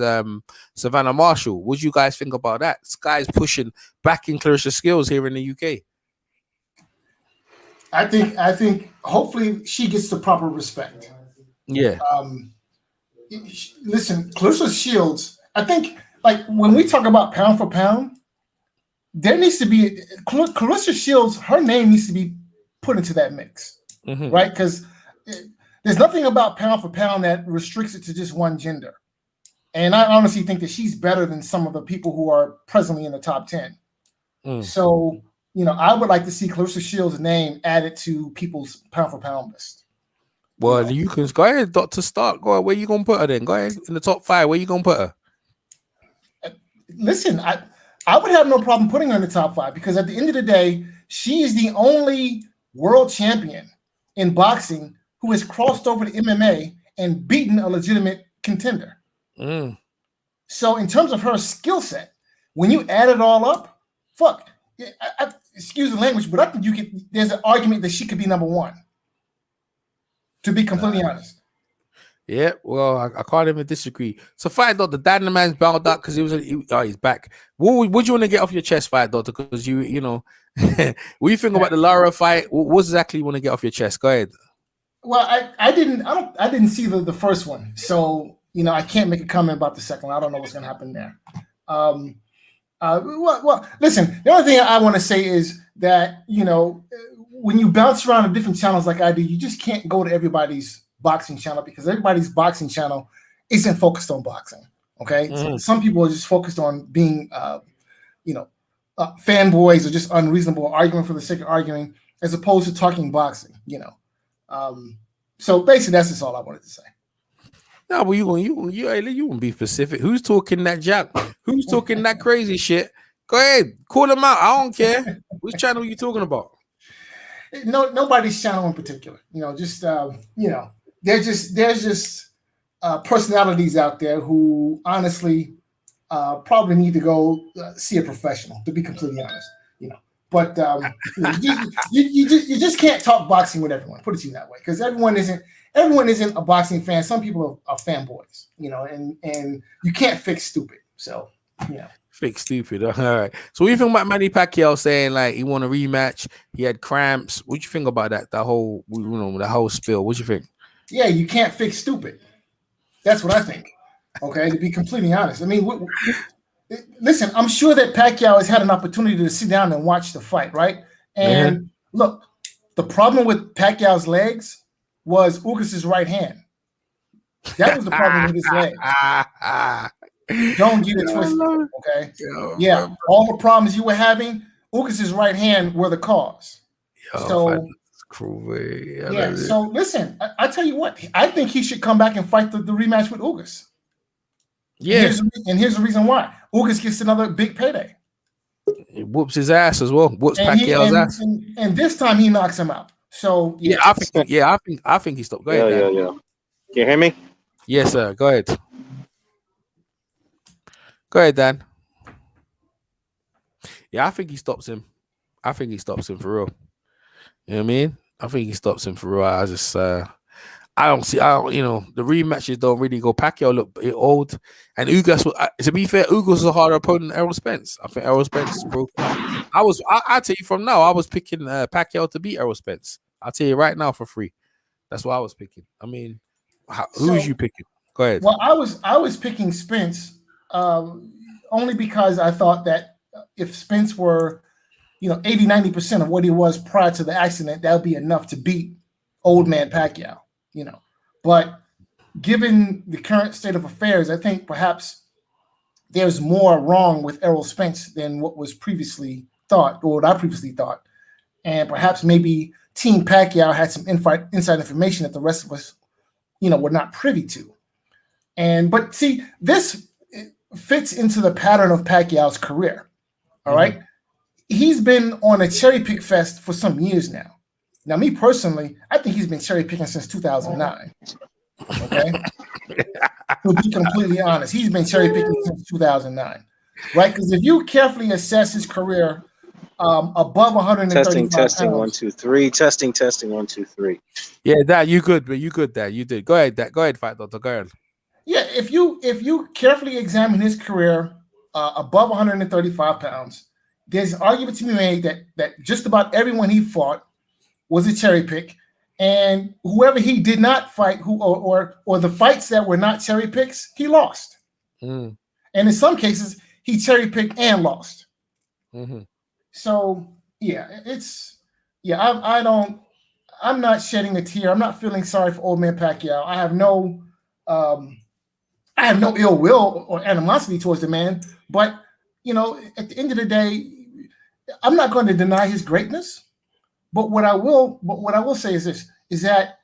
Savannah Marshall. What do you guys think about that? Sky's pushing back in Clarissa Shields here in the UK. I think hopefully she gets the proper respect. Yeah. Listen, Clarissa Shields, I think, like, when we talk about pound for pound, there needs to be Clarissa Shields, her name needs to be put into that mix, right? Because there's nothing about pound for pound that restricts it to just one gender. And I honestly think that she's better than some of the people who are presently in the top 10. So, I would like to see Clarissa Shields' name added to people's pound for pound list. Well, you can go ahead, Dr. Stark. Go ahead. Where you gonna put her then? Go ahead in the top 5. Where you gonna put her? Listen, I would have no problem putting her in the top 5 because at the end of the day, she is the only world champion in boxing who has crossed over to MMA and beaten a legitimate contender. Mm. So in terms of her skill set, when you add it all up, fuck. Excuse the language, but I think there's an argument that she could be number one. To be completely honest. Yeah, well, I can't even disagree. So, Fight Doctor, Dan the man's bowed out because he's back. What do you want to get off your chest, Fight Doctor? Because you know, what you think about the Lara fight? What exactly you want to get off your chest? Go ahead. Well, I didn't see the first one, so I can't make a comment about the second one. I don't know what's going to happen there. Well, listen. The only thing I want to say is that when you bounce around to different channels like I do, you just can't go to everybody's boxing channel because everybody's boxing channel isn't focused on boxing. Okay, so some people are just focused on being, fanboys or just unreasonable arguing for the sake of arguing, as opposed to talking boxing. So basically, that's just all I wanted to say. No, but you won't be specific. Who's talking that jab? Who's talking that crazy shit? Go ahead, call them out. I don't care. Which channel are you talking about? No, nobody's channel in particular. There's just personalities out there who honestly probably need to go see a professional. To be completely honest, But you just can't talk boxing with everyone. Put it to you that way, because everyone isn't a boxing fan. Some people are fanboys, and you can't fix stupid. So Fake stupid. All right. So what do you think about Manny Pacquiao saying like he won a rematch? He had cramps. What do you think about that? The whole spill. What do you think? Yeah, you can't fix stupid. That's what I think. Okay, to be completely honest. I mean, listen, I'm sure that Pacquiao has had an opportunity to sit down and watch the fight, right? And look, the problem with Pacquiao's legs was Ugas's right hand. That was the problem with his legs. Don't get it twisted, okay? Yeah, all the problems you were having, Ugas's right hand were the cause. So cruel. Yeah. So listen, I tell you what, I think he should come back and fight the rematch with Ugas. Yeah. And here's the reason why. Ugas gets another big payday. He whoops his ass as well. Whoops Pacquiao's ass. And this time he knocks him out. So I think he stopped. Go ahead. Dan. Yeah. Can you hear me? Yes, sir. Go ahead. Go ahead, Dan. Yeah, I think he stops him. I think he stops him for real. You know what I mean? I think he stops him for real. I just the rematches don't really go. Pacquiao looked old, and Ugas. To be fair, Ugas was a harder opponent than Errol Spence. I think Errol Spence broke. I tell you from now, I was picking Pacquiao to beat Errol Spence. I'll tell you right now for free. That's what I was picking. I mean, who's you picking? Go ahead. Well, I was picking Spence only because I thought that if Spence were 80-90% of what he was prior to the accident, that would be enough to beat old man Pacquiao. But given the current state of affairs, I think perhaps there's more wrong with Errol Spence than what was previously thought, or what I previously thought. And perhaps maybe Team Pacquiao had some inside information that the rest of us, were not privy to. But see, this fits into the pattern of Pacquiao's career. All right. He's been on a cherry pick fest for some years now. Now, me personally, I think he's been cherry picking since 2009. Okay. To be completely honest, he's been cherry picking since 2009. Right? Because if you carefully assess his career above 135 testing, pounds, 1 2 3, testing 1 2 3. Yeah, Dad, you good, but you good, Dad. You did. Go ahead, Dad. Go ahead, Fight Doctor. Go ahead. Yeah, if you carefully examine his career above 135 pounds, there's an argument to be made that just about everyone he fought was a cherry pick, and whoever he did not fight, or the fights that were not cherry picks, he lost. And in some cases, he cherry picked and lost. So I'm not shedding a tear. I'm not feeling sorry for old man Pacquiao. I have no ill will or animosity towards the man, but at the end of the day, I'm not going to deny his greatness. But what I will say is this: is that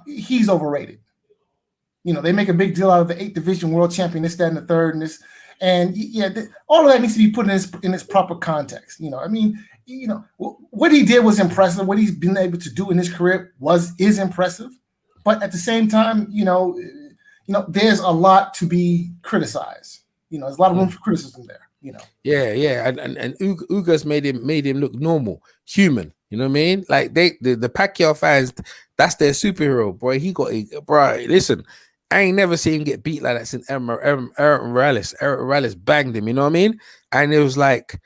he's overrated. They make a big deal out of the 8th division world champion, this, that, and the third, and this, and all of that needs to be put in its proper context. What he did was impressive. What he's been able to do in his career is impressive. But at the same time, there's a lot to be criticized. There's a lot of room for criticism there. Yeah, and Ugas made him look normal, human. You know what I mean? Like the Pacquiao fans, that's their superhero, boy. Listen, I ain't never seen him get beat like that since Eric Morales. Eric Morales banged him. You know what I mean? And it was like,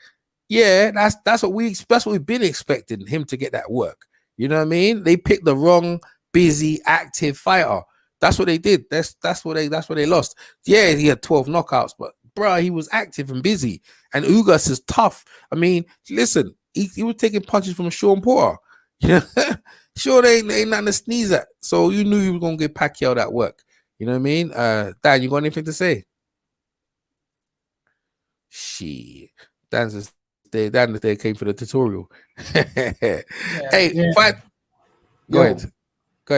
yeah, that's what we've been expecting him to get that work. You know what I mean? They picked the wrong, busy, active fighter. That's what they did. That's what they lost. Yeah, he had 12 knockouts, but bro, he was active and busy. And Ugas is tough. I mean, listen, he was taking punches from Sean Porter. Sure, they ain't nothing to sneeze at. So you knew you were gonna get Pacquiao that work. You know what I mean? Dan, you got anything to say? Shit. Dan came for the tutorial. Fight. Go ahead.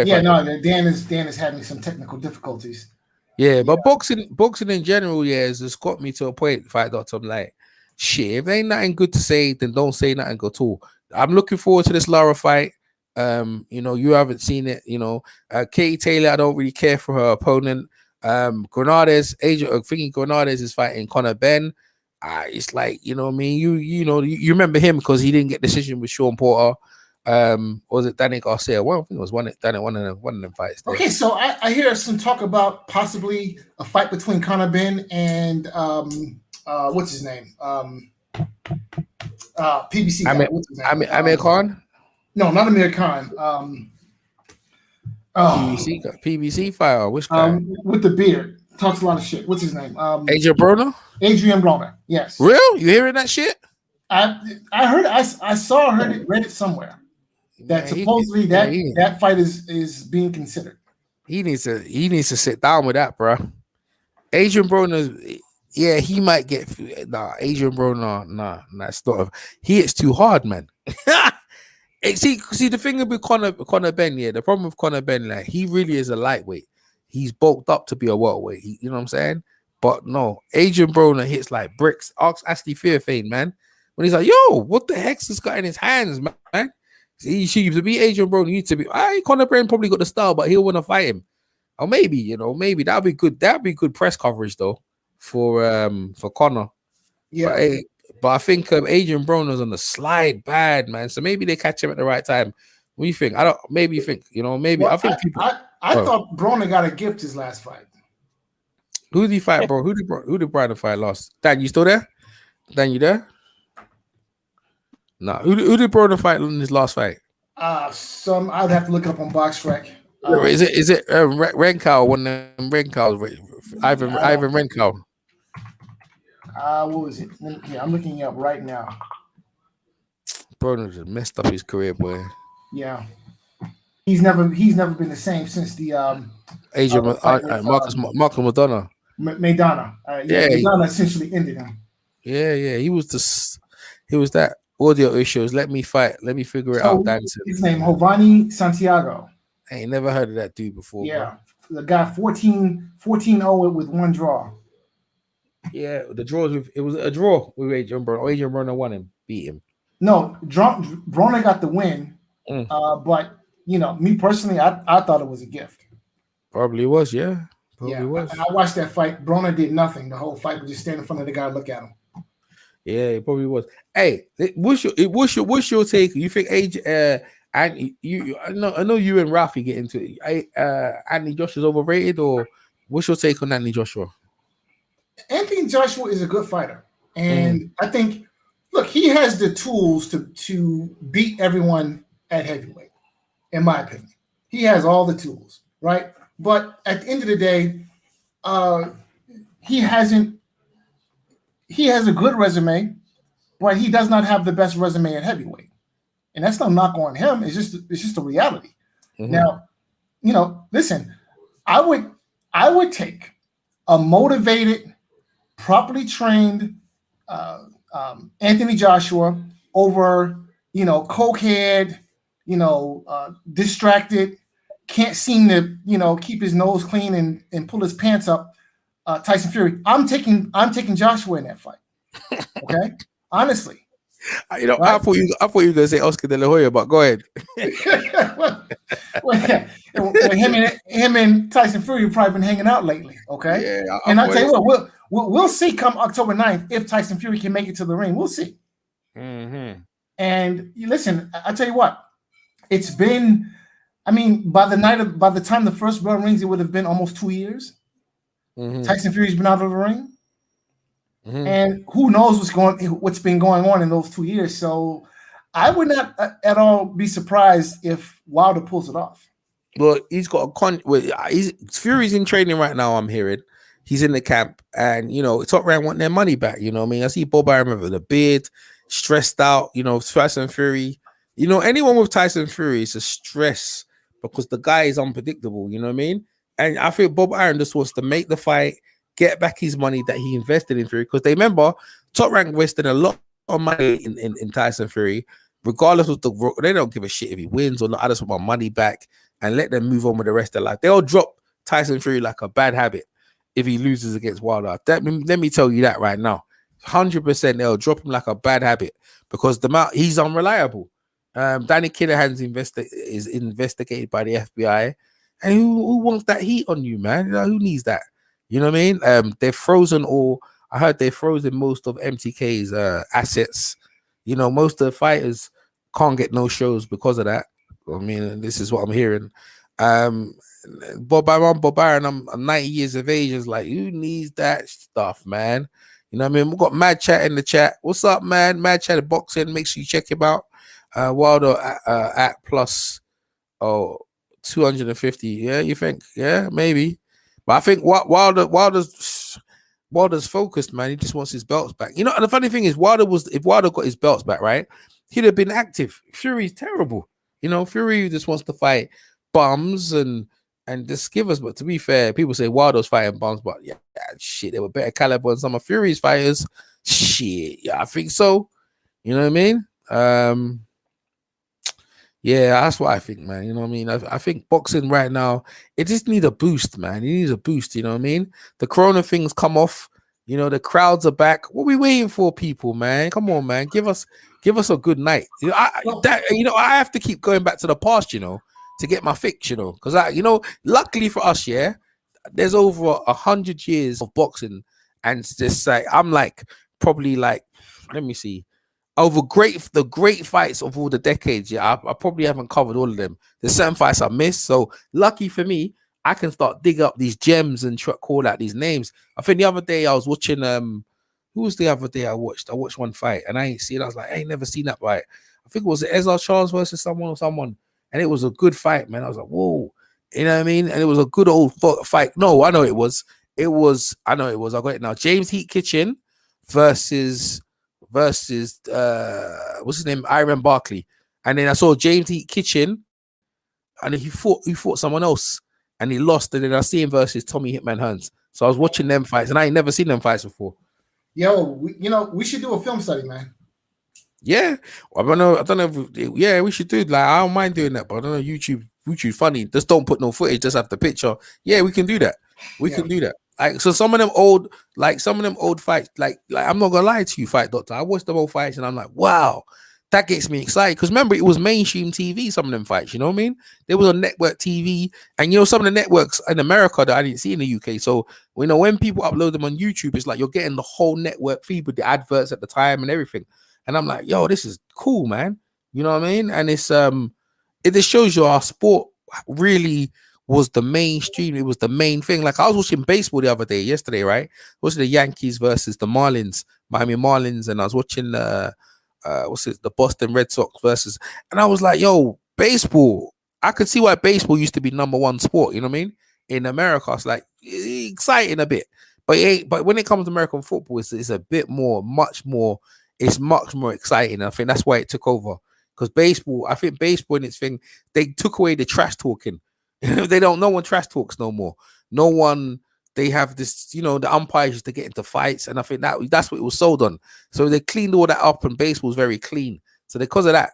Yeah, no, Dan is having some technical difficulties. Yeah, but boxing in general, has just got me to a point, Fight.com, like, shit, if there ain't nothing good to say, then don't say nothing good at all. I'm looking forward to this Lara fight. You haven't seen it, Katie Taylor, I don't really care for her opponent. Granades is fighting Conor Benn. It's like, you know what I mean? You remember him because he didn't get decision with Sean Porter. Was it Danny Garcia? Well, I think it was one of them fights. There. Okay, so I hear some talk about possibly a fight between Conor Benn and what's his name? PBC guy. What's his name? Amir Khan? No, not Amir Khan. PBC fighter. Which guy? With the beard. Talks a lot of shit. What's his name? Adrian Broner? Adrian Broner, yes. Real? You hearing that shit? I heard read it somewhere. That supposedly that fight is being considered. He needs to sit down with that, bro. Adrian Broner, he might get Adrian Broner, it's not. He hits too hard, man. See the thing with Conor Benn, the problem with Conor Benn, like he really is a lightweight. He's bulked up to be a welterweight. You know what I'm saying? But no, Adrian Broner hits like bricks. Ask Ashley Fairfane, man. When he's like, yo, what the heck's this got in his hands, man? To be Adrian Broner, you to be. Conor Benn probably got the style, but he'll want to fight him. Or maybe that'd be good. That'd be good press coverage though for Conor. Yeah. But I think Adrian Broner's on the slide bad, man. So maybe they catch him at the right time. What do you think? I thought Broner got a gift his last fight. Who did he fight, bro? Who did Broner fight last? Dan, you still there? Dan, you there? No. Who did Broner fight in his last fight? I'd have to look up on BoxRec. Is it Renkow? One of them Renkow, Ivan Renkow. What was it? Yeah, I'm looking it up right now. Broner just messed up his career, boy. Yeah, he's never been the same since the Marcus Madonna. Maidana. Maidana essentially ended him. Yeah, he was that audio issues. Let me figure it out. Dancing. His name Jovanni Santiago. I ain't never heard of that dude before. Yeah, bro. The guy 14-0 with one draw. Yeah, the draws. It was a draw with Adrian Broner. Adrian Broner beat him. No, Broner got the win. But me personally, I thought it was a gift. Probably was, yeah. Was. I watched that fight. Broner did nothing. The whole fight was just stand in front of the guy and look at him. Yeah, it probably was. Hey, what's your take? You think I know you and Rafi get into it. Anthony Joshua's overrated, or what's your take on Anthony Joshua? Anthony Joshua is a good fighter, and I think, look, he has the tools to beat everyone at heavyweight. In my opinion, he has all the tools, right? But at the end of the day, he has a good resume, but he does not have the best resume at heavyweight, and that's no knock on him. It's just a reality. Now, listen, I would take a motivated, properly trained Anthony Joshua over, cokehead, distracted, can't seem to, keep his nose clean and pull his pants up. Tyson Fury. I'm taking Joshua in that fight. Okay, honestly. Right? I thought you were gonna say Oscar De La Hoya, but go ahead. him and Tyson Fury have probably been hanging out lately. Okay. Yeah, And I'll tell you what, we'll see come October 9th if Tyson Fury can make it to the ring. We'll see. Mm-hmm. And listen, I'll tell you what, it's been, I mean, by the time the first bell rings, it would have been almost 2 years. Mm-hmm. Tyson Fury's been out of the ring. Mm-hmm. And who knows what's been going on in those 2 years. So I would not at all be surprised if Wilder pulls it off. Well, he's got Fury's in training right now, I'm hearing. He's in the camp, and Top Rank want their money back. You know what I mean? I see Bob Arum with a beard, stressed out, Tyson Fury. Anyone with Tyson Fury is a stress because the guy is unpredictable, you know what I mean? And I think Bob Arum just wants to make the fight, get back his money that he invested in Fury, because they remember Top Rank wasted a lot of money in Tyson Fury, regardless of they don't give a shit if he wins or not. I just want my money back and let them move on with the rest of their life. They'll drop Tyson Fury like a bad habit if he loses against Wilder. Let me tell you that right now. 100% they'll drop him like a bad habit because he's unreliable. Danny Kinahan's is investigated by the FBI. And who wants that heat on you, man? Who needs that? You know what I mean? They've frozen I heard they've frozen most of MTK's assets. Most of the fighters can't get no shows because of that. I mean, this is what I'm hearing. Bob Arum, I'm 90 years of age. Is like, who needs that stuff, man? You know what I mean? We've got Mad Chat in the chat. What's up, man? Mad Chat at Boxing. Make sure you check him out. Wilder at plus 250. Yeah, you think? Yeah, maybe. But I think Wilder's focused, man. He just wants his belts back. And the funny thing is, if Wilder got his belts back, right, he'd have been active. Fury's terrible. Fury just wants to fight bums and just give us. But to be fair, people say Wilder's fighting bums, but yeah, shit, they were better caliber than some of Fury's fighters. Shit, yeah, I think so. You know what I mean? Yeah, that's what I think, man. You know what I mean? I think boxing right now, it just needs a boost, man. It needs a boost, you know what I mean? The corona things come off, the crowds are back. What are we waiting for, people, man? Come on, man. Give us a good night. I have to keep going back to the past, to get my fix, because luckily for us, yeah, there's over 100 years of boxing, and it's just like I'm like probably like, let me see. Over the great fights of all the decades, yeah, I probably haven't covered all of them. There's certain fights I missed, so lucky for me, I can start dig up these gems and call out these names. I think the other day I was watching who was the other day I watched one fight and I ain't seen. I was like, I ain't never seen that fight. I think it was Ezra Charles versus someone, and it was a good fight, man. I was like, whoa, you know what I mean? And it was a good old fight. No, I know it was. I got it now. James Heat Kitchen versus what's his name, Iron Barkley, and then I saw James Heat Kitchen, and then he fought someone else, and he lost, and then I see him versus Tommy Hitman Hearns. So I was watching them fights, and I ain't never seen them fights before. Yo, we should do a film study, man. Yeah, I don't know. Yeah, we should do. Like, I don't mind doing that, but I don't know. YouTube funny. Just don't put no footage. Just have the picture. Yeah, we can do that. We can do that. Like, so some of them old fights, like I'm not gonna lie to you, Fight Doctor. I watched them old fights and I'm like, wow, that gets me excited. Because remember, it was mainstream TV, some of them fights, you know what I mean? There was on network TV, and some of the networks in America that I didn't see in the UK. So when people upload them on YouTube, it's like you're getting the whole network feed with the adverts at the time and everything. And I'm like, yo, this is cool, man. You know what I mean? And it's it just shows you our sport really was the mainstream. It was the main thing. Like, I was watching baseball yesterday, right? Watching the Yankees versus the Miami Marlins, and I was watching the Boston Red Sox versus, and I was like, yo, baseball. I could see why baseball used to be number one sport. You know what I mean? In America, it's like exciting a bit, but when it comes to American football, it's a bit much more exciting. I think that's why it took over, because I think baseball in its thing, they took away the trash talking. No one trash talks no more. No one. They have this, the umpires used to get into fights, and I think that's what it was sold on. So they cleaned all that up, and baseball's very clean. So because of that,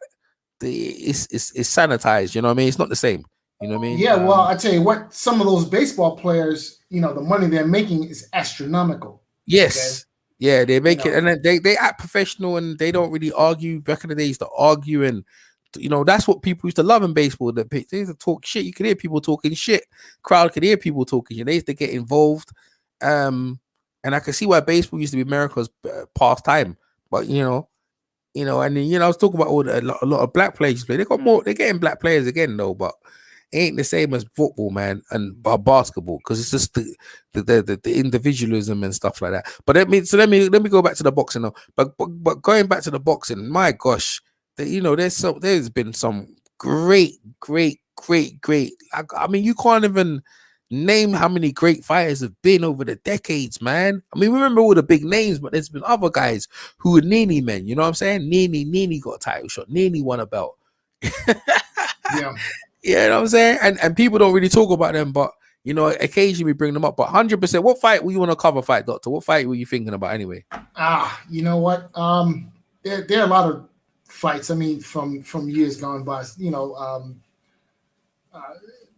it's sanitized. You know what I mean? It's not the same. You know what I mean? Yeah. Well, I tell you what, some of those baseball players, the money they're making is astronomical. Yes. Okay? Yeah, they make it, and then they act professional, and they don't really argue. Back in the day, they used to argue and you know, that's what people used to love in baseball. They used to talk shit. You could hear people talking shit. Crowd could hear people talking shit. They used to get involved. And I can see why baseball used to be America's pastime. But and then, I was talking about a lot of black players play. They're getting black players again though, but it ain't the same as football, man, and basketball, because it's just the individualism and stuff like that. But let me go back to the boxing now. But going back to the boxing, my gosh, there's been some great. I mean, you can't even name how many great fighters have been over the decades, man. I mean, remember all the big names, but there's been other guys who are Nini men. You know what I'm saying? Nini got a title shot. Nini won a belt. Yeah. You know what I'm saying? And people don't really talk about them, but occasionally we bring them up. But 100%, what fight will you want to cover, Doctor? What fight were you thinking about anyway? You know what? There are a lot of fights. I mean, from years gone by.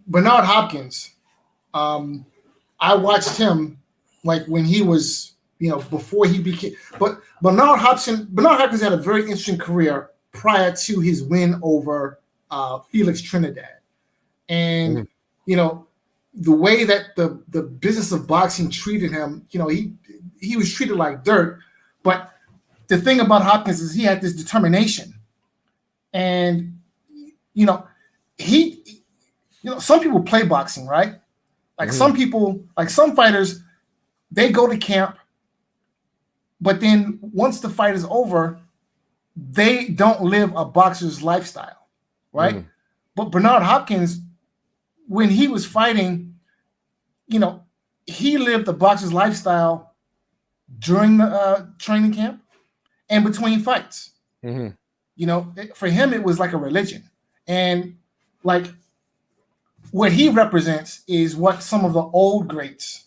Bernard Hopkins. I watched him like when he was, before he became. But Bernard Hopkins had a very interesting career prior to his win over Felix Trinidad. And the way that the business of boxing treated him, he was treated like dirt. But the thing about Hopkins is he had this determination, and some people play boxing, right? Like some people, like some fighters, they go to camp, but then once the fight is over, they don't live a boxer's lifestyle, right? But Bernard Hopkins, when he was fighting, he lived the boxer's lifestyle during the training camp and between fights. For him, it was like a religion. And like what he represents is what some of the old greats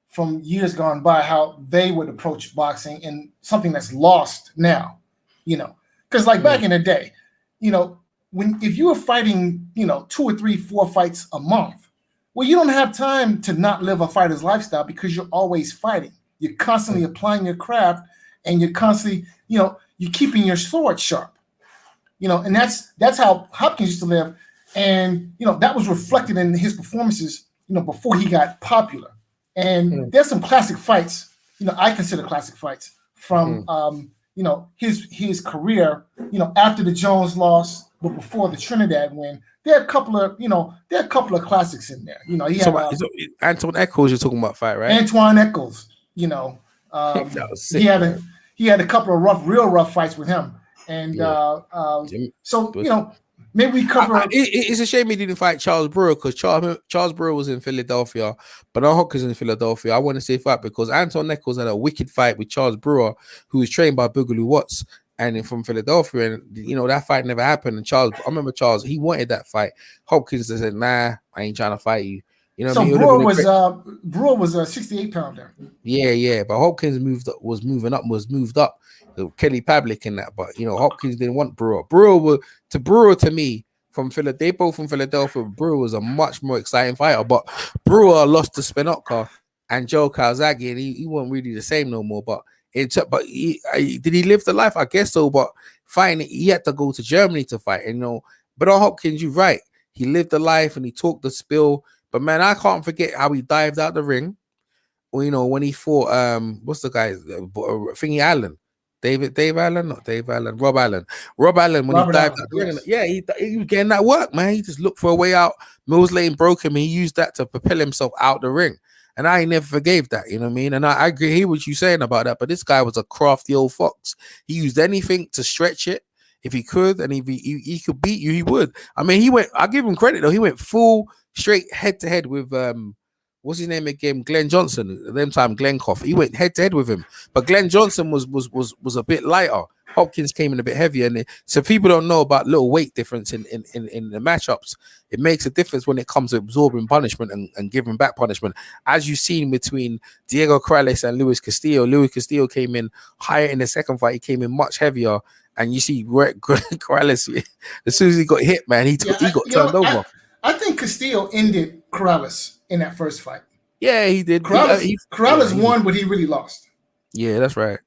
from years gone by, how they would approach boxing, and something that's lost now, because like back in the day, if you were fighting, 2 or 3, 4 fights a month, well, you don't have time to not live a fighter's lifestyle because you're always fighting. You're constantly applying your craft, and you're constantly, you're keeping your sword sharp, and that's how Hopkins used to live. And, that was reflected in his performances, before he got popular. And there's some classic fights, I consider classic fights from, his career, after the Jones loss, but before the Trinidad win. There are a couple of classics in there. He had Antoine Eccles, you're talking about fight, right? Antoine Eccles, he had a couple of real rough fights with him. And maybe we cover. It's a shame he didn't fight Charles Brewer, because Charles Brewer was in Philadelphia, but Hopkins in Philadelphia. I want to say fight because Anton Eccles had a wicked fight with Charles Brewer, who was trained by Boogaloo Watts and from Philadelphia, and that fight never happened. And I remember Charles, he wanted that fight. Hopkins said, "Nah, I ain't trying to fight you." So Brewer was a 68 pounder. Yeah, but Hopkins was moved up. Kelly Pavlik in that, but Hopkins didn't want Brewer. Brewer to me from Philadelphia, they both from Philadelphia. Brewer was a much more exciting fighter, but Brewer lost to Spinotka and Joe Calzaghe, and he wasn't really the same no more. But did he live the life? I guess so. But fighting, he had to go to Germany to fight. And but on Hopkins, you're right. He lived the life and he talked the spill. But man, I can't forget how he dived out the ring. When he fought what's the guy? Thingy Allen. Rob Allen. When he dived out the ring, he was getting that work, man. He just looked for a way out. Mills Lane broke him, and he used that to propel himself out the ring. And I never forgave that, you know what I mean? And I agree, hear what you're saying about that, but this guy was a crafty old fox. He used anything to stretch it if he could, and if he could beat you, he would. I mean, I give him credit though. He went full straight head to head with what's his name again? Glenn Johnson. At them time, Glencoff. He went head to head with him. But Glenn Johnson was a bit lighter. Hopkins came in a bit heavier. And so people don't know about little weight difference in the matchups. It makes a difference when it comes to absorbing punishment and giving back punishment. As you've seen between Diego Corrales and Luis Castillo. Luis Castillo came in higher in the second fight. He came in much heavier. And you see Corrales, as soon as he got hit, man, he got turned over. I think Castillo ended Corrales in that first fight. Yeah, he did. Corrales won, but he really lost. Yeah, that's right.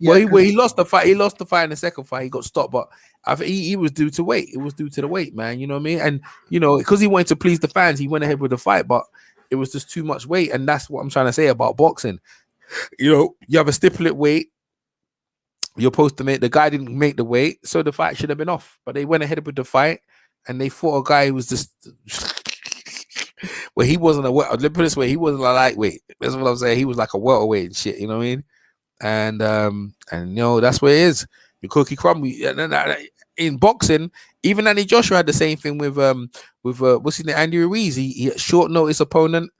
Well, he lost the fight. He lost the fight in the second fight. He got stopped, but I think he was due to weight. It was due to the weight, man. You know what I mean? And because he wanted to please the fans, he went ahead with the fight, but it was just too much weight. And that's what I'm trying to say about boxing. You have a stipulate weight. You're supposed to make. The guy didn't make the weight, so the fight should have been off. But they went ahead with the fight, and they fought a guy who was just. Well, he wasn't let me put it this way, he wasn't a lightweight. That's what I'm saying. He was like a welterweight and shit. You know what I mean? And that's what it is. Your cookie crumble. In boxing, even Andy Joshua had the same thing with what's his name, Andy Ruiz. He short notice opponent.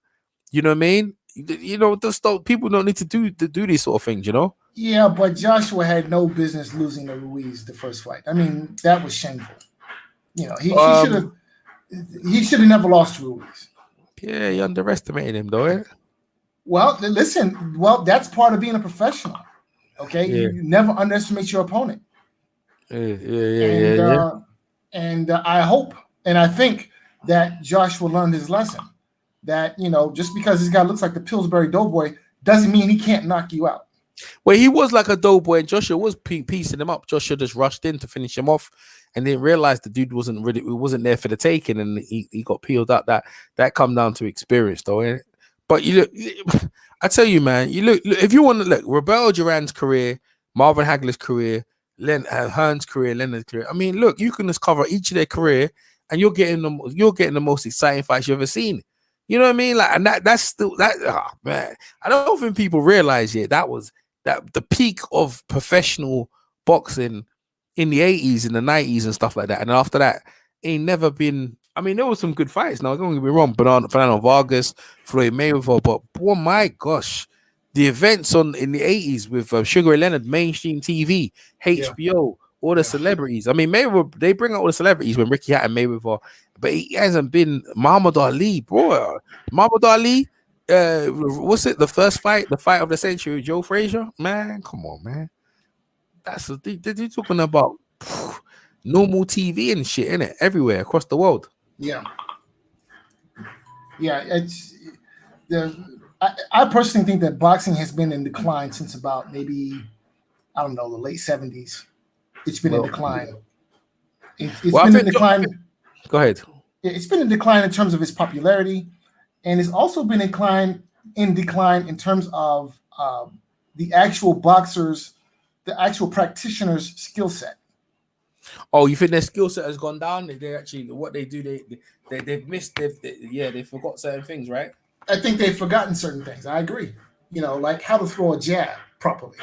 You know what I mean? People don't need to do these sort of things. Yeah, but Joshua had no business losing to Ruiz the first fight. I mean, that was shameful. He should have never lost to Ruiz. Yeah, you underestimated him, though. Eh? Well, listen. Well, that's part of being a professional. Okay, you never underestimate your opponent. Yeah. And I hope and I think that Joshua learned his lesson. That just because this guy looks like the Pillsbury Doughboy doesn't mean he can't knock you out. Well, he was like a doughboy, and Joshua was piecing him up. Joshua just rushed in to finish him off, and didn't realize the dude wasn't there for the taking, and he got peeled up. That come down to experience, though. Innit? But I tell you, man, look if you want to look Roberto Duran's career, Marvin Hagler's career, Hearn's career, Leonard's career. I mean, look, you can just cover each of their career, and you're getting the most exciting fights you've ever seen. You know what I mean? Like, and that's still that. Oh man, I don't think people realize yet that was the peak of professional boxing in the 80s and the 90s and stuff like that. And after that, ain't never been. I mean, there was some good fights. Now, don't get me wrong, Fernando Vargas, Floyd Mayweather, but oh my gosh, the events in the 80s with Sugar Ray Leonard, mainstream TV, HBO, all the celebrities. I mean, Mayweather, they bring out all the celebrities when Ricky Hatton, Mayweather, but he hasn't been Muhammad Ali, bro. Muhammad Ali. What's it? The first fight, the fight of the century, Joe Frazier. Man, come on, man. They're talking about normal TV and shit, innit? Everywhere across the world. Yeah. I personally think that boxing has been in decline since about maybe the late 70s. It's been in decline. It's been in decline. Go ahead. It's been in decline in terms of its popularity. And it's also been in decline in terms of the actual boxers, the actual practitioners' skill set. Oh, you think their skill set has gone down? They actually what they do, they've missed. They forgot certain things, right? I think they've forgotten certain things. I agree. Like how to throw a jab properly.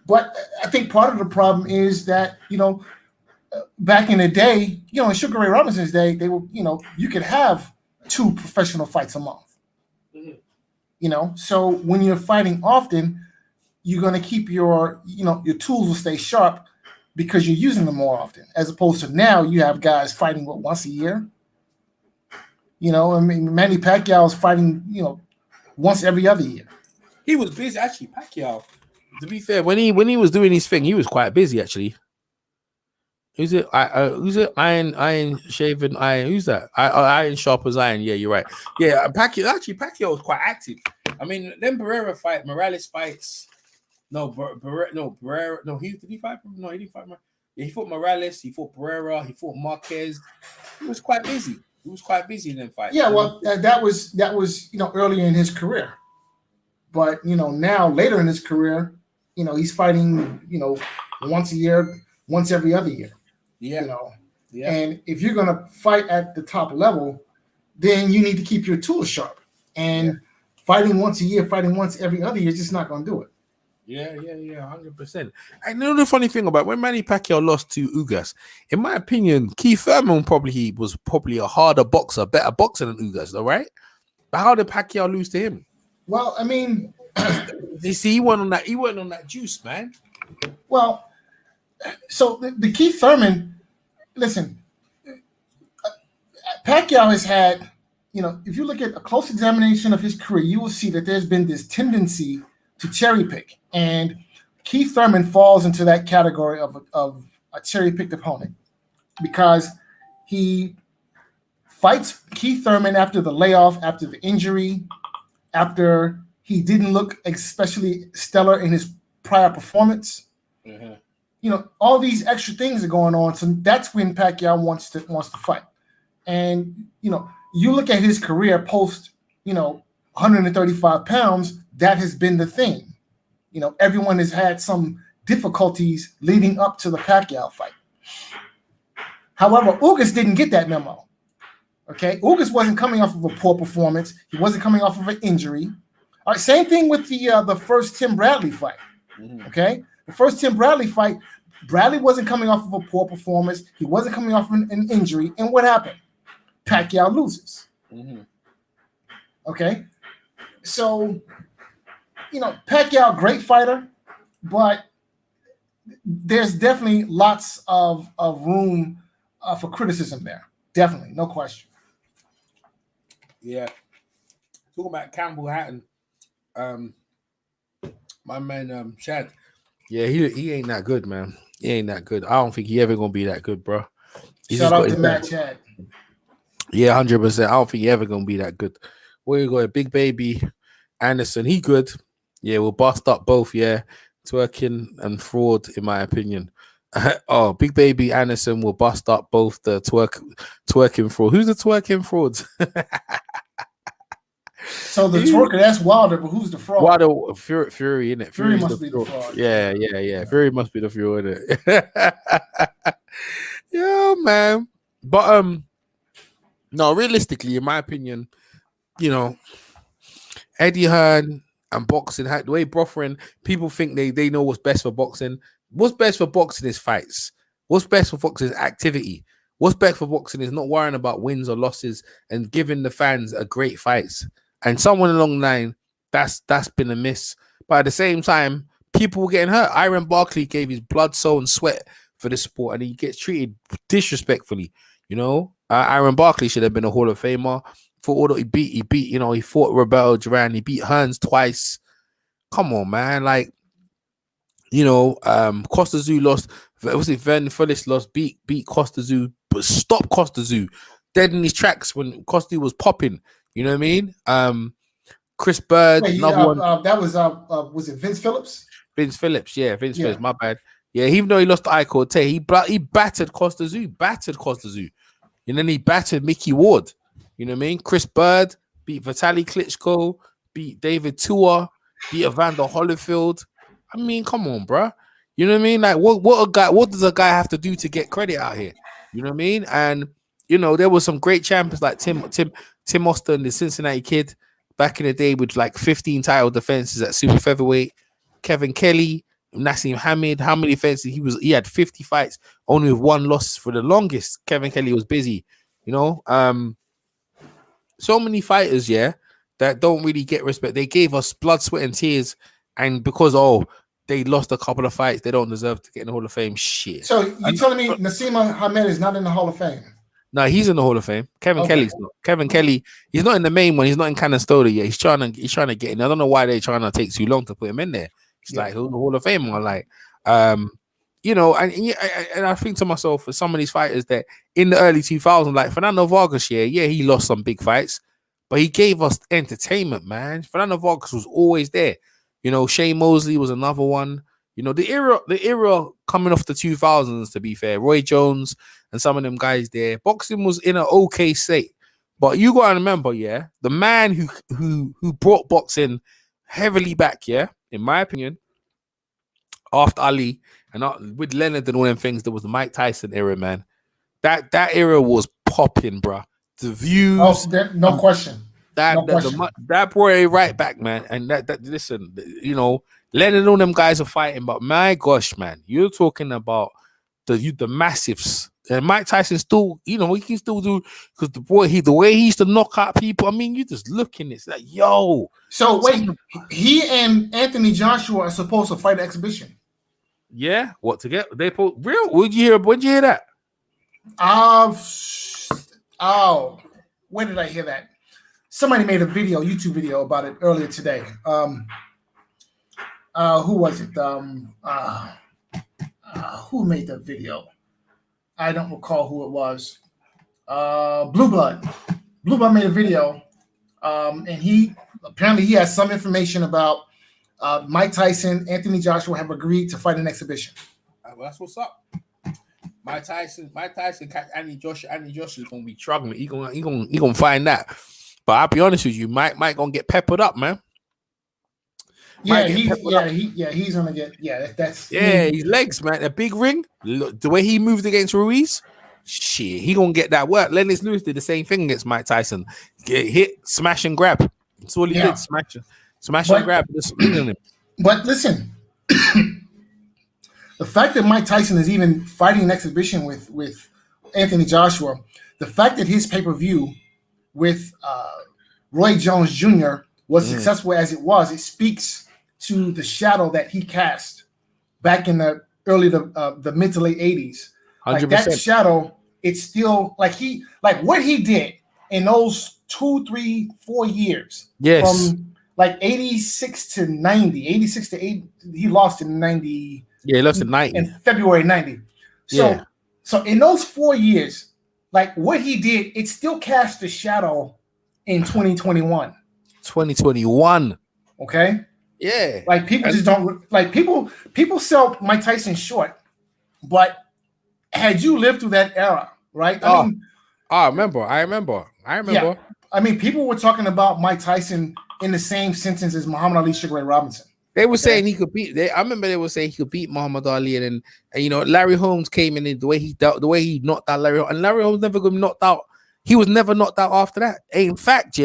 But I think part of the problem is that back in the day, in Sugar Ray Robinson's day, they were, you could have 2 professional fights a month. So when you're fighting often, you're going to keep your tools will stay sharp because you're using them more often, as opposed to now you have guys fighting once a year. I mean, Manny Pacquiao is fighting, once every other year. He was busy, actually. Pacquiao, to be fair, when he was doing his thing, he was quite busy actually. Who's it? Iron shaven iron. Who's that? Iron sharp as iron. Yeah, you're right. Yeah, Pacquiao was quite active. I mean, then Morales fights. No, Barrera. No, did he fight? No, he didn't fight. Yeah, he fought Morales. He fought Barrera. He fought Marquez. He was quite busy. In them fights. Yeah, well, that was earlier in his career, but now later in his career, he's fighting once a year, once every other year. Yeah. Yeah. And if you're going to fight at the top level, then you need to keep your tools sharp. And fighting once a year, fighting once every other year is just not going to do it. Yeah, 100%. And the funny thing about when Manny Pacquiao lost to Ugas, in my opinion, Keith Thurman was probably a harder boxer, better boxer than Ugas, though, right? But how did Pacquiao lose to him? Well, I mean, you see, he went on that juice, man. Well, so the Keith Thurman, listen, Pacquiao has had, if you look at a close examination of his career, you will see that there's been this tendency to cherry pick. And Keith Thurman falls into that category of a cherry picked opponent because he fights Keith Thurman after the layoff, after the injury, after He didn't look especially stellar in his prior performance. You know, all these extra things are going on. So that's when Pacquiao wants to fight. And, you know, you look at his career post, you know, 135 pounds, that has been the thing. You know, everyone has had some difficulties leading up to the Pacquiao fight. However, Ugas didn't get that memo. Okay, Ugas wasn't coming off of a poor performance. He wasn't coming off of an injury. All right, same thing with the first Tim Bradley fight. Okay, the first Tim Bradley fight, Bradley wasn't coming off of a poor performance. He wasn't coming off of an injury. And what happened? Pacquiao loses. Okay, so, you know, Pacquiao, great fighter, but there's definitely lots of room for criticism there. Definitely, no question. Yeah. Talking about Campbell Hatton, my man Chad. Yeah, he ain't that good, man. He ain't that good. I don't think he ever gonna be that good, bro. Shout out to Matt Chad. Yeah, 100%. I don't think he ever gonna be that good. Where you going? Big Baby Anderson, he good. Yeah, we'll bust up both. Yeah, twerking and fraud, in my opinion. Oh, Big Baby Anderson will bust up both the twerking fraud. Who's the twerking fraud? So the twerker, that's Wilder, but who's the fraud? Wilder, Fury, innit? Fury must be the fraud. Yeah. Fury must be the fraud, innit? Yeah, man. But no, realistically, in my opinion, you know, Eddie Hearn and boxing, the way Brothering, people think they know what's best for boxing. What's best for boxing is fights. What's best for boxing is activity. What's best for boxing is not worrying about wins or losses and giving the fans a great fights. And someone along the line, that's been a miss. But at the same time, people were getting hurt. Iron Barkley gave his blood, soul, and sweat for this sport, and he gets treated disrespectfully. You know, Iron Barkley should have been a Hall of Famer. For all that he beat, you know, he fought Roberto Duran, he beat Hearns twice. Come on, man. Like, you know, Costa Zoo lost. Was it Vernon Phillips lost? Beat Costa Zoo, but stop Costa Zoo dead in his tracks when Costa was popping. You know what I mean? Chris Bird, another one. That was it Vince Phillips? Vince Phillips, Phillips. My bad. Yeah, even though he lost to Ike Ortega, he battered Costa Zoo, and then he battered Mickey Ward. You know what I mean? Chris Bird beat Vitaly Klitschko, beat David Tua, beat Evander Holyfield. I mean, come on, bro. You know what I mean? Like, what does a guy have to do to get credit out here? You know what I mean? And you know, there were some great champions like Tim Austin, the Cincinnati Kid, back in the day with like 15 title defenses at super featherweight. Kevin Kelly, Nassim Hamid, how many defenses he had 50 fights, only with one loss for the longest. Kevin Kelly was busy, you know. So many fighters, that don't really get respect. They gave us blood, sweat, and tears, and because they lost a couple of fights, they don't deserve to get in the Hall of Fame. Shit. So you telling me Nassim Hamid is not in the Hall of Fame? No, he's in the Hall of Fame. Kevin Kelly's not. Kevin Kelly, he's not in the main one. He's not in Canastota yet. He's trying to get in. I don't know why they're trying to take too long to put him in there. It's like, who's the Hall of Fame? Or like, you know, and I think to myself, for some of these fighters that in the early 2000s, like Fernando Vargas, he lost some big fights, but he gave us entertainment, man. Fernando Vargas was always there. You know, Shane Mosley was another one. You know, the era coming off the 2000s, to be fair, Roy Jones and some of them guys there, boxing was in an okay state. But you gotta remember, the man who brought boxing heavily back, in my opinion, after Ali and with Leonard and all them things, there was the Mike Tyson era, man. That era was popping, bro. The views, no question. That brought it right back, man. And that listen, you know, Leonard and all them guys are fighting, but my gosh, man, you're talking about the massives. And Mike Tyson still, you know, he can still do, because the way he used to knock out people. I mean, you just looking, it's like, yo. So wait, he and Anthony Joshua are supposed to fight an exhibition. Yeah, what to get? They put real. When'd you hear that? When did I hear that? Somebody made a YouTube video about it earlier today. Who was it? Who made the video? I don't recall who it was. Blue Blood. Blue Blood made a video, and he apparently he has some information about Mike Tyson, Anthony Joshua have agreed to fight an exhibition. Well, that's what's up. Mike Tyson catch Andy Joshua's gonna be struggling. He gonna find that. But I'll be honest with you, Mike gonna get peppered up, man. He's gonna get his legs, man. A big ring. Look, the way he moved against Ruiz, shit, he gonna get that work. Lennox Lewis did the same thing against Mike Tyson. Get hit, smash and grab. That's all he did. Smash and grab. But listen, the fact that Mike Tyson is even fighting an exhibition with Anthony Joshua, the fact that his pay-per-view with Roy Jones Jr. was successful as it was, it speaks to the shadow that he cast back in the mid to late 80s. Like that shadow, it's still like what he did in those 2, 3, 4 years. Yes. From like 86 to 90, 86 to 80, he lost in 90. Yeah, he lost in 90. In February 90. So in those 4 years, like what he did, it still cast a shadow in 2021. 2021. Okay. Yeah. Like people just don't like people sell Mike Tyson short, but had you lived through that era, right? I remember. Yeah. I mean, people were talking about Mike Tyson in the same sentence as Muhammad Ali, Sugar Ray Robinson. They were saying he could beat. I remember they were saying he could beat Muhammad Ali, and Larry Holmes came in and the way he knocked out Larry Holmes, and Larry Holmes never got knocked out. He was never knocked out after that. In fact,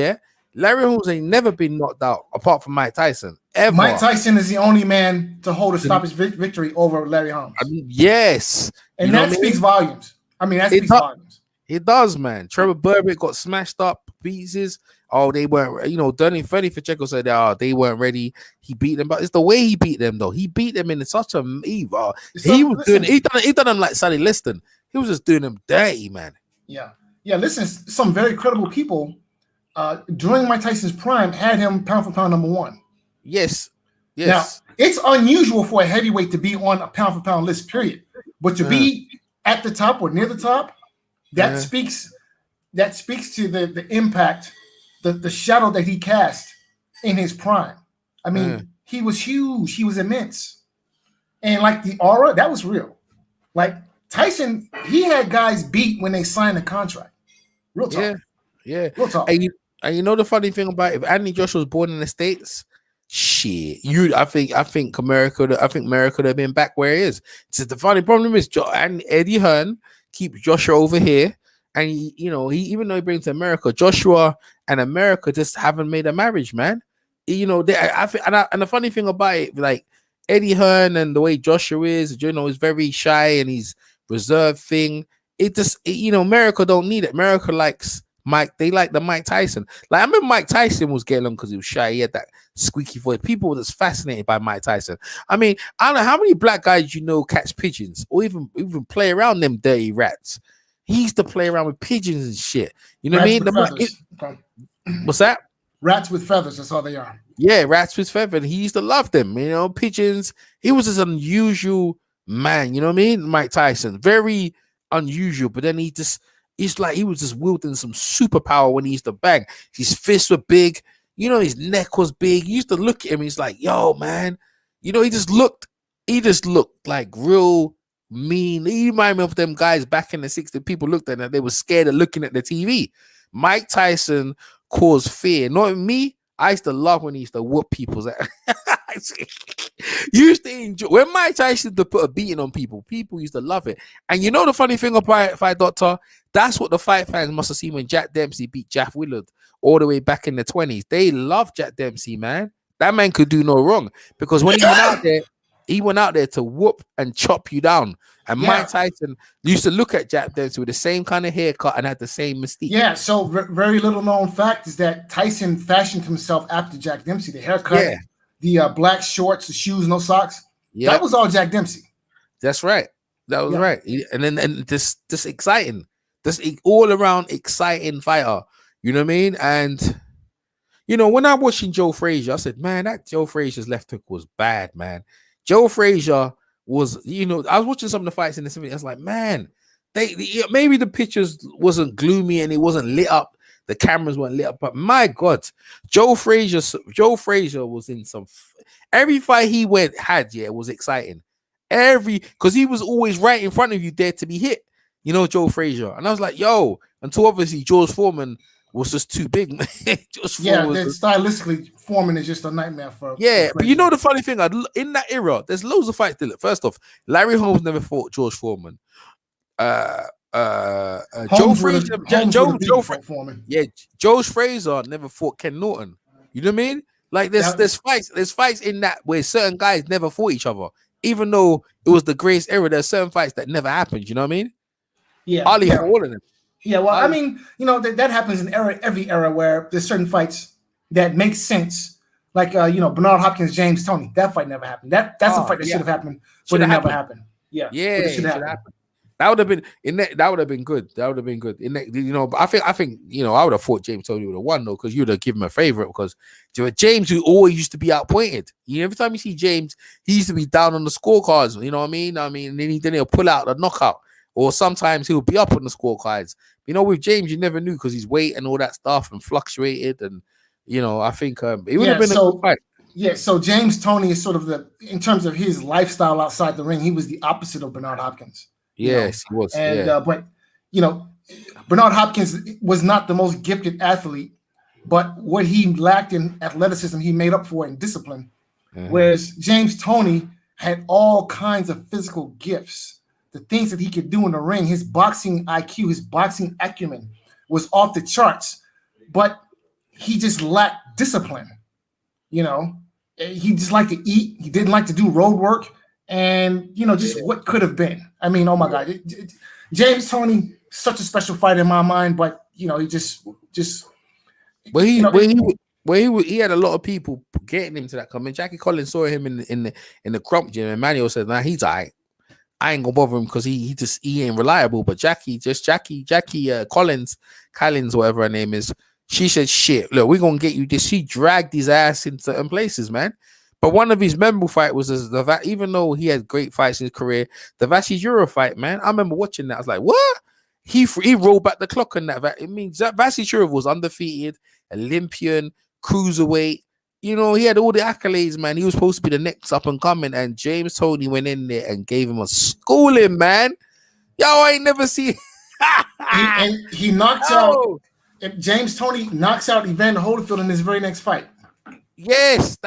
Larry Holmes ain't never been knocked out apart from Mike Tyson. Ever. Mike Tyson is the only man to hold a stoppage victory over Larry Holmes. Yes, and that speaks volumes. I mean, that speaks volumes. It does, man. Trevor Berbick got smashed up pieces. Oh, they weren't, Danny Freddie Pacheco said, they weren't ready. He beat them, but it's the way he beat them, though. He beat them in such a he done them like Sonny Liston. He was just doing them dirty, man. Yeah. Listen, some very credible people during Mike Tyson's prime had him pound for pound number one. Yes. Now, it's unusual for a heavyweight to be on a pound for pound list, period. But to be at the top or near the top, that speaks to the impact, the shadow that he cast in his prime. I mean, he was huge, he was immense. And like the aura, that was real. Like Tyson, he had guys beat when they signed the contract. Real talk. Yeah. Real talk. And you know the funny thing about it, if Anthony Joshua was born in the States, I think America would have been back where he is. So the funny problem is Eddie Hearn keeps Joshua over here, and he even though he brings to America, Joshua and America just haven't made a marriage, man. I think, and the funny thing about it, like Eddie Hearn and the way Joshua is very shy and he's reserved thing. It just America don't need it. America likes Mike. They like the Mike Tyson. Like I remember Mike Tyson was getting on because he was shy. He had that squeaky voice. People were just fascinated by Mike Tyson. I mean, I don't know how many black guys catch pigeons or even play around them dirty rats. He used to play around with pigeons and shit. You know what I mean? What's that? Rats with feathers. That's all they are. Yeah, rats with feathers. He used to love them. Pigeons. He was this unusual man. You know what I mean? Mike Tyson, very unusual. But then it's like he was just wielding some superpower when he used to bang. His fists were big. His neck was big. You used to look at him. He's like, yo, man. He just looked like real mean. He reminded me of them guys back in the 60s. People looked at them. They were scared of looking at the TV. Mike Tyson caused fear. Not me. I used to love when he used to whoop people's ass. Used to enjoy when Mike Tyson used to put a beating on people. People used to love it. And the funny thing about Fight Doctor, that's what the fight fans must have seen when Jack Dempsey beat Jeff Willard all the way back in the 20s. They love Jack Dempsey, man. That man could do no wrong because when he went out there to whoop and chop you down. And Mike Tyson used to look at Jack Dempsey with the same kind of haircut and had the same mystique. Yeah, so very little known fact is that Tyson fashioned himself after Jack Dempsey. The haircut, the black shorts, the shoes, no socks. Yeah. That was all Jack Dempsey. That's right. That was right. And then this exciting, this all around exciting fighter. You know what I mean? And when I'm watching Joe Frazier, I said, man, that Joe Frazier's left hook was bad, man. Joe Frazier was, I was watching some of the fights in the 70s. I was like, man, maybe the pictures wasn't gloomy and it wasn't lit up the cameras weren't lit up. But my God, Joe Frazier was in some. Every fight he had, yeah, was exciting. Because he was always right in front of you, there to be hit. You know, Joe Frazier, and I was like, yo. Until obviously George Foreman was just too big. Stylistically, Foreman is just a nightmare for. Yeah, but you know the funny thing, in that era, there's loads of fights. First off, Larry Holmes never fought George Foreman. Joe Frazier, Joe Frazier never fought Ken Norton. You know what I mean? Like there's fights in that where certain guys never fought each other, even though it was the greatest era. There's certain fights that never happened. You know what I mean? Yeah, Ali for all of them. Yeah, well, I mean, you know, that happens in every era where there's certain fights that make sense. Like Bernard Hopkins, James Toney. That fight never happened. That's a fight that should have happened, but it never happened. Yeah, it should happen. That would have been that would have been good. That would have been good. But I think I would have thought James Toney would have won though, because you'd have given him a favorite, because James, who always used to be outpointed. Every time you see James, he used to be down on the scorecards. You know what I mean? And then he'll pull out the knockout, or sometimes he'll be up on the scorecards. With James, you never knew, because his weight and all that stuff and fluctuated, and I think it would have been a good fight. Yeah, so James Toney is sort of in terms of his lifestyle outside the ring, he was the opposite of Bernard Hopkins. Yes, he was. And but Bernard Hopkins was not the most gifted athlete, but what he lacked in athleticism, he made up for in discipline. Whereas James Toney had all kinds of physical gifts. The things that he could do in the ring, his boxing IQ, his boxing acumen was off the charts, but he just lacked discipline. He just liked to eat. He didn't like to do road work, and just what could have been. I mean, oh my God, James Toney, such a special fighter in my mind, but he just. But he had a lot of people getting him to that comment. Jackie Collins saw him in the Crump gym, and Manuel said, "Nah, he's all right. I ain't gonna bother him because he ain't reliable." But Jackie Collins, whatever her name is, she said, "Shit, look, we're gonna get you this." She dragged his ass in certain places, man. But one of his memorable fight was even though he had great fights in his career, the Vasily fight, man. I remember watching that. I was like, what? He rolled back the clock on that. It means that Vasily was undefeated, Olympian, cruiserweight. He had all the accolades, man. He was supposed to be the next up and coming, and James Toney went in there and gave him a schooling, man. Yo, I ain't never seen. he knocks out. James Toney knocks out Evander Holyfield in his very next fight. Yes,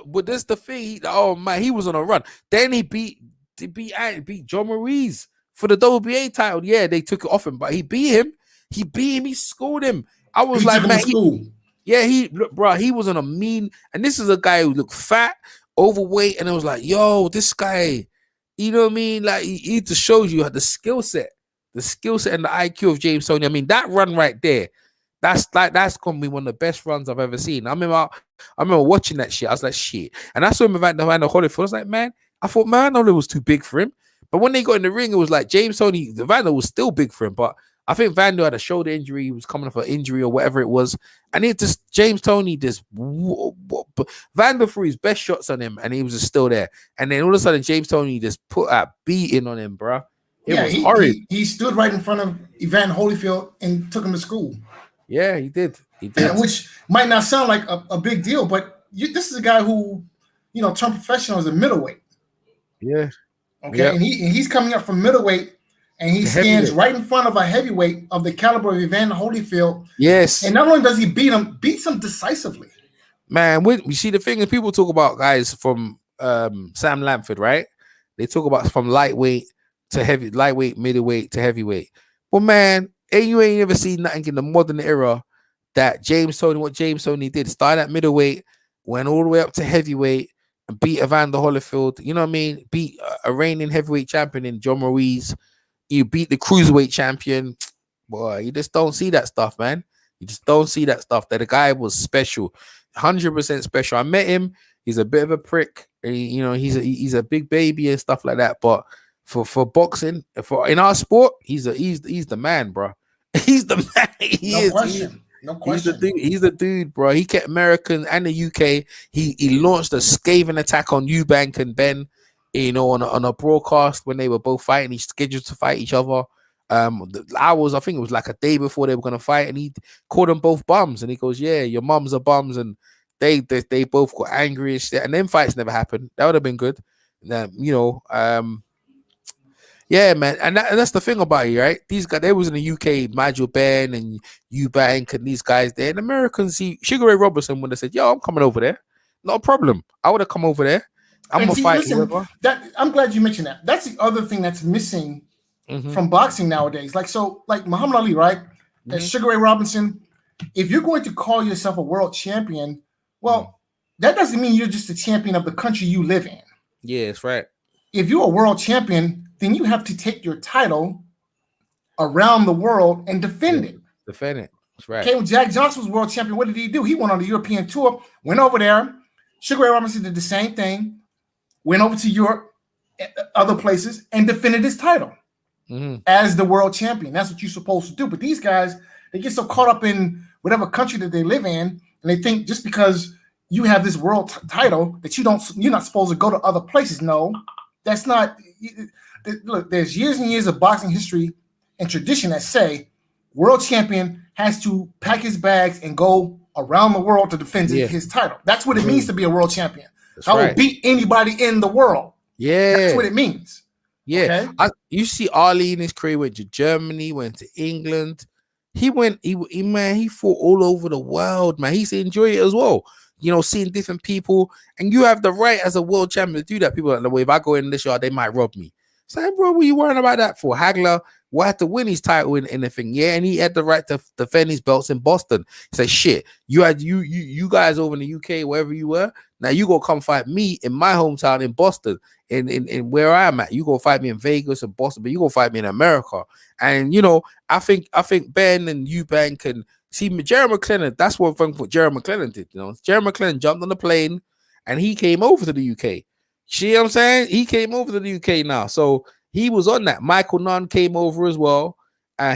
but that's the thing. Oh man, he was on a run. Then he beat John Maurice for the WBA title. Yeah, they took it off him, but he beat him. He schooled him. I was like, man, he was on a mean. And this is a guy who looked fat, overweight, and it was like, yo, this guy, you know what I mean? Like he just shows you the skill set and the IQ of James Toney. I mean, that run right there. That's gonna be one of the best runs I've ever seen. I remember watching that shit. I was like, shit. And I saw him Evander Holyfield. I was like, man, I thought Holyfield was too big for him. But when they got in the ring, it was like James Toney, Evander was still big for him. But I think Vander had a shoulder injury. He was coming off an injury or whatever it was. And James Toney Vander threw his best shots on him, and he was just still there. And then all of a sudden, James Toney just put a beating on him, bro. It was horrid. He stood right in front of Evander Holyfield and took him to school. Yeah, he did. Which might not sound like a big deal, but this is a guy who, turned professional as a middleweight. Yeah. Okay. Yeah. And he's coming up from middleweight, and he stands right in front of a heavyweight of the caliber of Evander Holyfield. Yes. And not only does he beats him decisively. Man, you see the thing is, people talk about guys from Sam Lamford, right? They talk about from lightweight, middleweight to heavyweight. Well, man, you ain't ever seen nothing in the modern era that what James Toney did. Started at middleweight, went all the way up to heavyweight, and beat Evander Holyfield. You know what I mean? Beat a reigning heavyweight champion in John Maurice. You beat the cruiserweight champion. Boy, you just don't see that stuff, man. You just don't see that stuff. That the guy was special, 100% special. I met him. He's a bit of a prick. He's a big baby and stuff like that. But for boxing, in our sport, he's the man, bro. He's the man. No question. He's the dude, bro. He kept American and the UK. He launched a scathing attack on Eubank and Ben, on a broadcast when they were both fighting. He's scheduled to fight each other. I think it was like a day before they were gonna fight, and he called them both bums, and he goes, "Yeah, your mums are bums," and they both got angry and shit, and then fights never happened. That would have been good. Yeah, man, and that's the thing about it, right? These guys, they was in the UK, Nigel Benn and Eubank and these guys there. And Americans, see, Sugar Ray Robinson would have said, "Yo, I'm coming over there, not a problem. I would have come over there. I'm gonna fight." Listen, I'm glad you mentioned that. That's the other thing that's missing from boxing nowadays. Like Muhammad Ali, right? Sugar Ray Robinson. If you're going to call yourself a world champion, well, that doesn't mean you're just a champion of the country you live in. Yeah, that's right. If you're a world champion, then you have to take your title around the world and defend it. Defend it. That's right. Okay, when Jack Johnson was world champion, what did he do? He went on the European tour, went over there. Sugar Ray Robinson did the same thing, went over to Europe, other places, and defended his title as the world champion. That's what you're supposed to do. But these guys, they get so caught up in whatever country that they live in, and they think just because you have this world title that you're not supposed to go to other places. No, that's not. Look, there's years and years of boxing history and tradition that say world champion has to pack his bags and go around the world to defend his title. That's what it means to be a world champion. I will beat anybody in the world. Yeah, that's what it means. Yeah, okay? You see Ali in his career went to Germany, went to England. He fought all over the world, man. He said enjoy it as well. Seeing different people, and you have the right as a world champion to do that. People are like, well, if I go in this yard, they might rob me. So, bro, what are you worrying about that for? Hagler had to win his title in the thing, yeah, and he had the right to defend his belts in Boston. He said, shit, you guys over in the UK, wherever you were, now you gonna come fight me in my hometown in Boston, in where I'm at. You gonna fight me in Vegas and Boston, but you gonna fight me in America. And I think Ben and Eubank can see Jerry McClellan. That's what Jerry McClellan did. Jerry McClellan jumped on the plane and he came over to the UK. See what I'm saying? He came over to the UK now. So he was on that. Michael Nunn came over as well.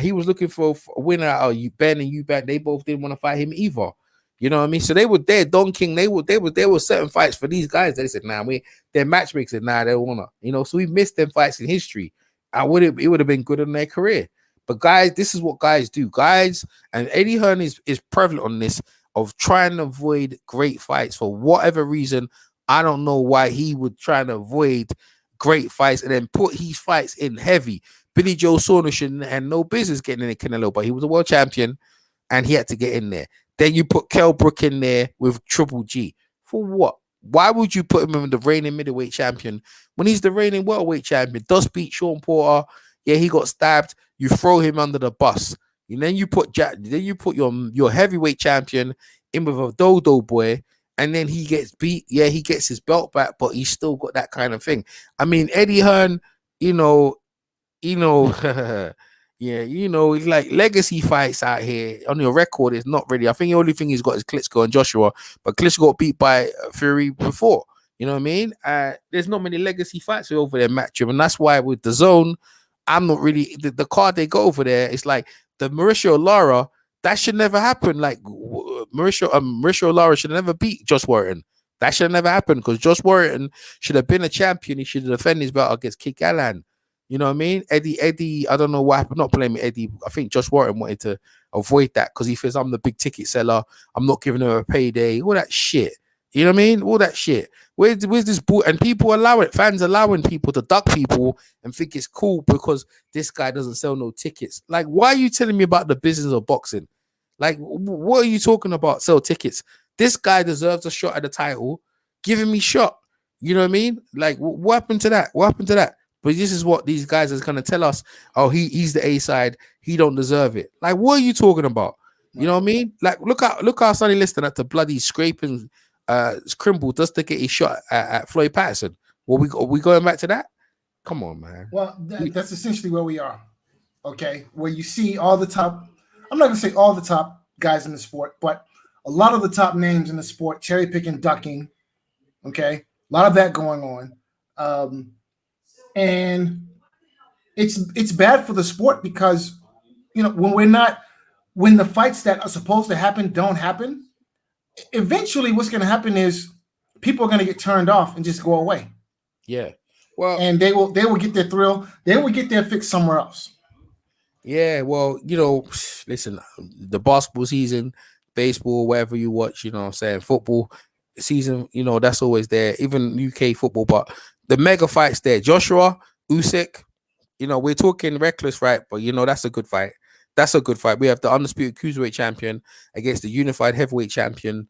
He was looking for a winner out of Ben and Eubank. They both didn't want to fight him either. You know what I mean? So they were there. Don King, they were certain fights for these guys. They said, their matchmakers said, they don't want to. So we missed them fights in history. It would have been good in their career. But guys, this is what guys do. Guys, and Eddie Hearn is prevalent on this of trying to avoid great fights for whatever reason. I don't know why he would try to avoid great fights and then put his fights in heavy. Billy Joe Saunders had no business getting in the Canelo, but he was a world champion and he had to get in there. Then you put Kell Brook in there with Triple G. For what? Why would you put him in the reigning middleweight champion when he's the reigning welterweight champion? Does beat Sean Porter. Yeah, he got stabbed. You throw him under the bus. And then you put your heavyweight champion in with a dodo boy, and then he gets beat. Yeah, he gets his belt back, but he's still got that kind of thing. I mean, Eddie Hearn, yeah, it's like legacy fights out here on your record is not really. I think the only thing he's got is Klitschko and Joshua, but Klitschko got beat by Fury before. You know what I mean? There's not many legacy fights over there, Matchroom, and that's why with DAZN, I'm not really the card they go over there. It's like the Mauricio Lara. That should never happen. Like Mauricio Lara should never beat Josh Warrington. That should never happen because Josh Warrington should have been a champion. He should have defended his belt against Kid Gallan. You know what I mean? Eddie, I don't know what happened. Not blaming Eddie. I think Josh Warrington wanted to avoid that because he feels I'm the big ticket seller. I'm not giving him a payday. All that shit. You know what I mean? All that shit. Where's this bull? And people allow it. Fans allowing people to duck people and think it's cool because this guy doesn't sell no tickets. Like, why are you telling me about the business of boxing? Like, what are you talking about? Sell tickets. This guy deserves a shot at the title. Give him a shot. You know what I mean? Like, what happened to that? What happened to that? But this is what these guys are going to tell us. Oh, he's the A side. He don't deserve it. Like, what are you talking about? You know what I mean? Like, look how Sonny Liston at the bloody scraping Crimble just to get his shot at Floyd Patterson. Well, we going back to that? Come on, man. Well, that's essentially where we are. Okay, where you see all the top. I'm not going to say all the top guys in the sport, but a lot of the top names in the sport cherry picking, ducking. Okay, a lot of that going on. And it's bad for the sport because, when the fights that are supposed to happen don't happen, eventually what's going to happen is people are going to get turned off and just go away. Yeah. Well, and they will get their thrill. They will get their fix somewhere else. Yeah, well, you know, listen, the basketball season, baseball, whatever you watch, you know what I'm saying, football season, you know, that's always there, even UK football, but the mega fights there, Joshua, Usyk, you know, we're talking reckless, right? But, you know, that's a good fight. That's a good fight. We have the undisputed cruiserweight champion against the unified heavyweight champion.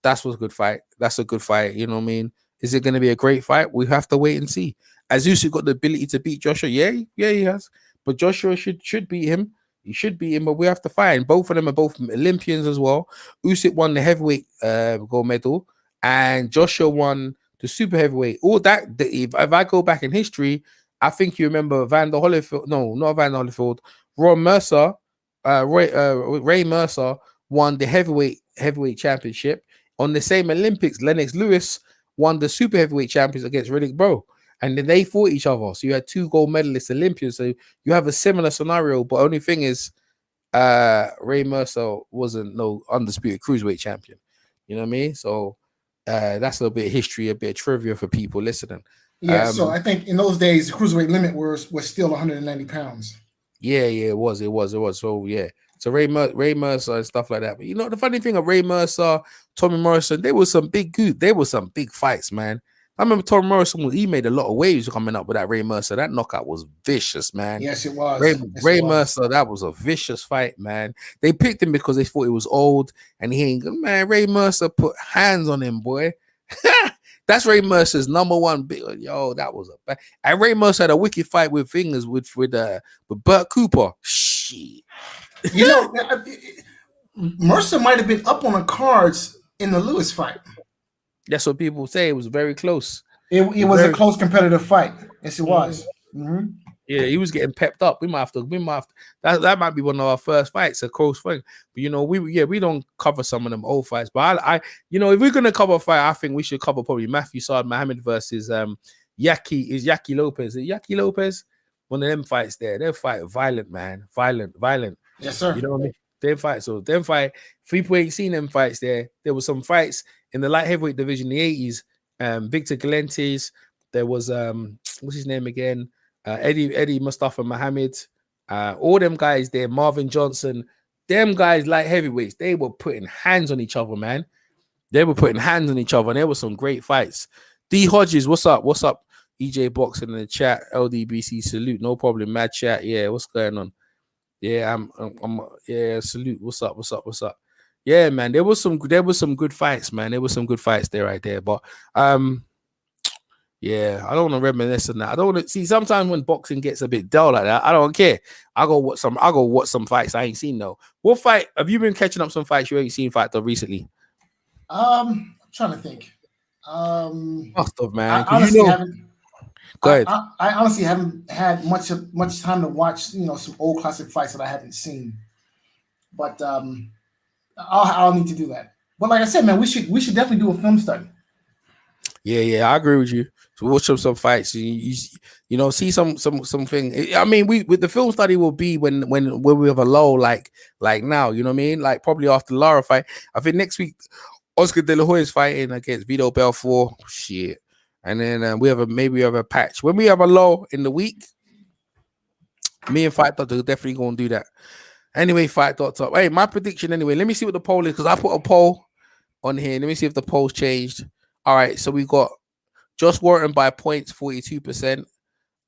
That's what's a good fight. That's a good fight. You know what I mean? Is it going to be a great fight? We have to wait and see. Has Usyk got the ability to beat Joshua? Yeah, he has. But Joshua should beat him. He should beat him, but we have to fight. Both of them are both Olympians as well. Usyk won the heavyweight gold medal, and Joshua won the super heavyweight. All that. If I go back in history, I think you remember Van der Holyfield. No, not Van der Holyfield. Ron Mercer, Ray Mercer won the heavyweight championship. On the same Olympics, Lennox Lewis won the super heavyweight champions against Riddick Bowe. And then they fought each other. So you had 2 gold medalist Olympians. So you have a similar scenario. But only thing is, Ray Mercer wasn't no undisputed cruiserweight champion. You know what I mean? So that's a little bit of history, a bit of trivia for people listening. Yeah, so I think in those days, the cruiserweight limit was still 190 pounds. Yeah, it was. So yeah, so Ray Mercer and stuff like that. But you know, the funny thing of Ray Mercer, Tommy Morrison, there was some big fights, man. I remember Tommy Morrison, he made a lot of waves coming up with that Ray Mercer. That knockout was vicious, man. Yes, it was. Ray Mercer, that was a vicious fight, man. They picked him because they thought he was old and he ain't good. Man, Ray Mercer put hands on him, boy. That's Ray Mercer's number one big. Yo, that was a bad. And Ray Mercer had a wicked fight with Burt Cooper. Shit. You know, Mercer might have been up on the cards in the Lewis fight. That's what people say. It was very close. It was a close competitive fight. Yes, it was. Mm-hmm. Yeah, he was getting pepped up. We might have to. That might be one of our first fights, a close fight. But you know, we don't cover some of them old fights. But I you know, if we're gonna cover a fight, I think we should cover probably Matthew Saad Muhammad versus Yaki Lopez. Yaki Lopez, one of them fights there. They fight violent, man. Violent. Yes, sir. You know what I mean? Them fight. So them fight. People ain't seen them fights there. There was some fights in the light heavyweight division in the 80s. Victor Galentes. There was what's his name again? Eddie Mustafa Muhammad. All them guys there, Marvin Johnson. Them guys light heavyweights. They were putting hands on each other, man. They were putting hands on each other, and there were some great fights. D Hodges, what's up? What's up? EJ Boxing in the chat. LDBC salute. No problem. Mad chat. Yeah, what's going on? Yeah, I'm yeah, salute. What's up? Yeah, man. There was some good fights, man. There was some good fights there right there. But yeah, I don't want to reminisce on that. I don't want to see sometimes when boxing gets a bit dull like that, I don't care. I'll go watch some fights I ain't seen though. What fight have you been catching up some fights you ain't seen fight though recently? I'm trying to think. Must have, man. I honestly Go ahead. I honestly haven't had much time to watch, you know, some old classic fights that I haven't seen. But I'll need to do that. But like I said, man, we should definitely do a film study. Yeah, I agree with you. So watch some fights. You know, see something. I mean, with the film study will be when we have a lull like now. You know what I mean? Like probably after the Lara fight. I think next week Oscar De La Hoya is fighting against Vito Belfort. Shit. And then we have a patch. When we have a lull in the week, me and Fight Doctor are definitely going to do that. Anyway, Fight Doctor. Hey, my prediction anyway. Let me see what the poll is because I put a poll on here. Let me see if the poll's changed. All right, so we got Josh Warrington by points, 42%.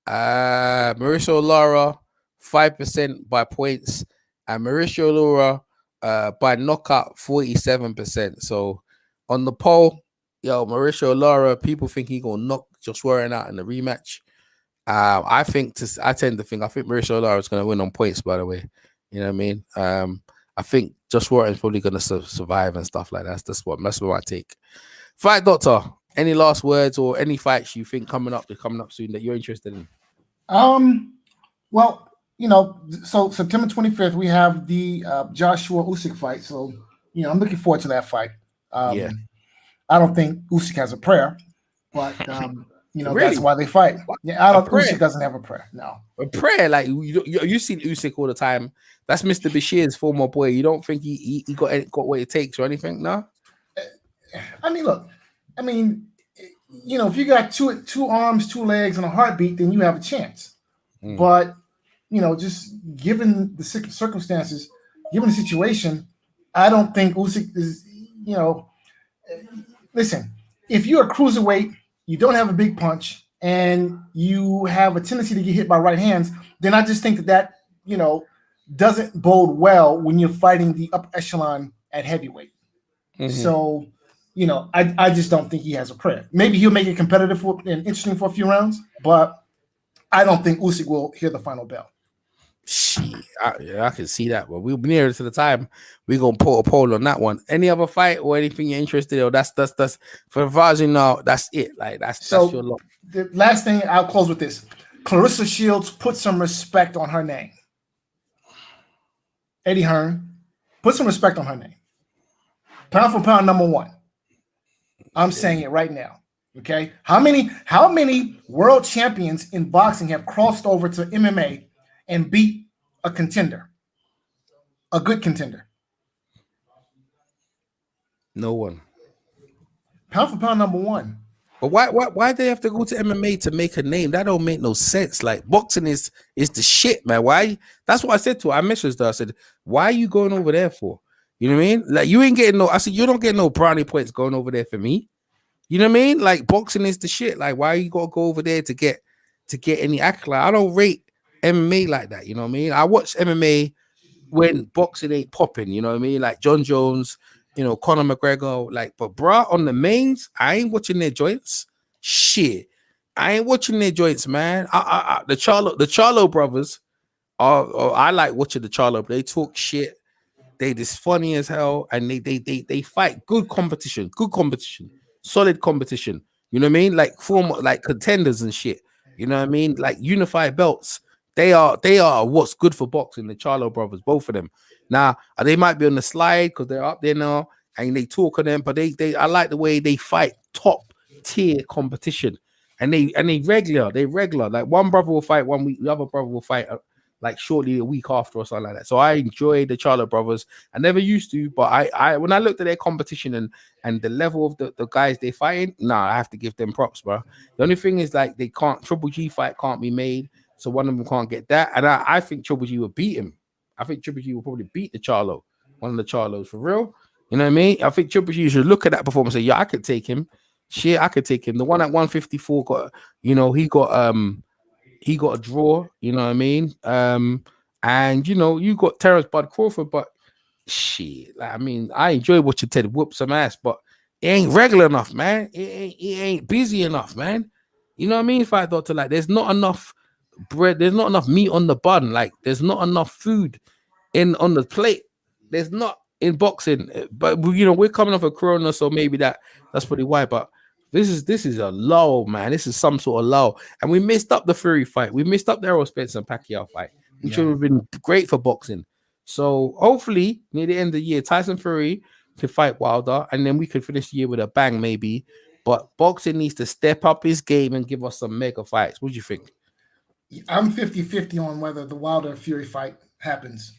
Mauricio Lara, 5% by points. And Mauricio Lara by knockout, 47%. So on the poll, yo, Mauricio Lara, people think he's gonna knock Josh Warrington out in the rematch. I think Mauricio Lara is gonna win on points, by the way. You know what I mean? I think Josh Warrington's probably gonna survive and stuff like that. That's what my take. Fight Doctor, any last words or any fights you think coming up soon that you're interested in? Well, you know, so September 25th we have the Joshua Usyk fight. So, you know, I'm looking forward to that fight. Yeah. I don't think Usyk has a prayer, but you know, really? That's why they fight. Yeah, I don't. Usyk doesn't have a prayer. No, a prayer like you seen Usyk all the time. That's Mr. Bashir's former boy. You don't think he got what it takes or anything? No. I mean, look. I mean, you know, if you got two arms, 2 legs, and a heartbeat, then you have a chance. But just given the circumstances, given the situation, I don't think Usyk is, listen, if you're a cruiserweight, you don't have a big punch, and you have a tendency to get hit by right hands, then I just think that doesn't bode well when you're fighting the upper echelon at heavyweight. Mm-hmm. So, I just don't think he has a prayer. Maybe he'll make it competitive and interesting for a few rounds, but I don't think Usyk will hear the final bell. I can see that, but we'll be nearer to the time. We're gonna put a poll on that one. Any other fight or anything you're interested in? Or that's for Vaji now. That's it. Like that's your lot. The last thing, I'll close with this: Clarissa Shields, put some respect on her name. Eddie Hearn, put some respect on her name. Pound for pound, number one. I'm saying it right now. Okay, how many world champions in boxing have crossed over to MMA and beat a contender, a good contender? No one. Pound for pound, number one. But why they have to go to MMA to make a name? That don't make no sense. Like boxing is the shit, man. Why? That's what I said to her. I messaged her. I said, "Why are you going over there for?" You know what I mean? Like you ain't getting no. I said, "You don't get no brownie points going over there for me." You know what I mean? Like boxing is the shit. Like why you gotta go over there to get any accolade? I don't rate MMA like that. You know what I mean? I watch MMA when boxing ain't popping. You know what I mean? Like John Jones. Conor McGregor, but bruh, on the mains, I ain't watching their joints. Shit, I ain't watching their joints, man. The Charlo brothers I like watching the Charlo. They talk shit. They just funny as hell, and they fight good competition, solid competition. You know what I mean? Like former contenders and shit. You know what I mean? Like unified belts. They are what's good for boxing. The Charlo brothers, both of them. Now they might be on the slide because they're up there now, and they talk on them. But I like the way they fight top tier competition, and they regular. Like one brother will fight 1 week, the other brother will fight like shortly a week after or something like that. So I enjoy the Charlo brothers. I never used to, but I when I looked at their competition and the level of the guys they fighting, I have to give them props, bro. The only thing is like they can't Triple G fight can't be made. So one of them can't get that. And I think Triple G will beat him. I think Triple G will probably beat the Charlo. One of the Charlos for real. You know what I mean? I think Triple G should look at that performance and say, yeah, I could take him. Shit, I could take him. The one at 154 got, he got a draw, you know what I mean? And you got Terrence Bud Crawford, but shit, I enjoy watching Ted whoop some ass, but it ain't regular enough, man. It ain't busy enough, man. You know what I mean? Fight Doctor, there's not enough bread, there's not enough meat on the bun, there's not enough food on the plate. There's not in boxing, but we're coming off a corona, so maybe that's probably why. But this is a lull, man. This is some sort of lull, and we missed up the Fury fight. We missed up the Errol Spence and Pacquiao fight, which would have been great for boxing. So hopefully near the end of the year, Tyson Fury can fight Wilder, and then we could finish the year with a bang, maybe. But boxing needs to step up his game and give us some mega fights. What do you think? I'm 50-50 on whether the Wilder Fury fight happens.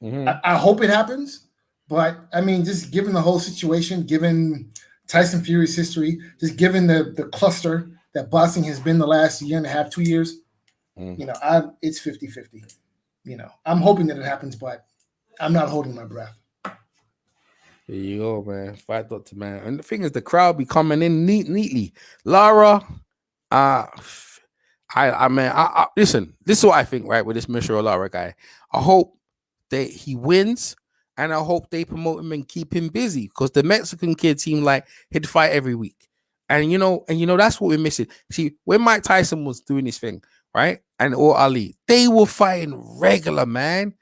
Mm-hmm. I hope it happens, but just given the whole situation, given Tyson Fury's history, just given the cluster that boxing has been the last year and a half, 2 years, it's 50-50. I'm hoping that it happens, but I'm not holding my breath. There you go, man. Fight Doctor, man. And the thing is, the crowd be coming in neatly. Lara, listen, this is what I think, right, with this Mauricio Lara guy. I hope that he wins, and I hope they promote him and keep him busy, because the Mexican kid seemed like he'd fight every week. And that's what we're missing. See, when Mike Tyson was doing his thing, right, or Ali, they were fighting regular, man.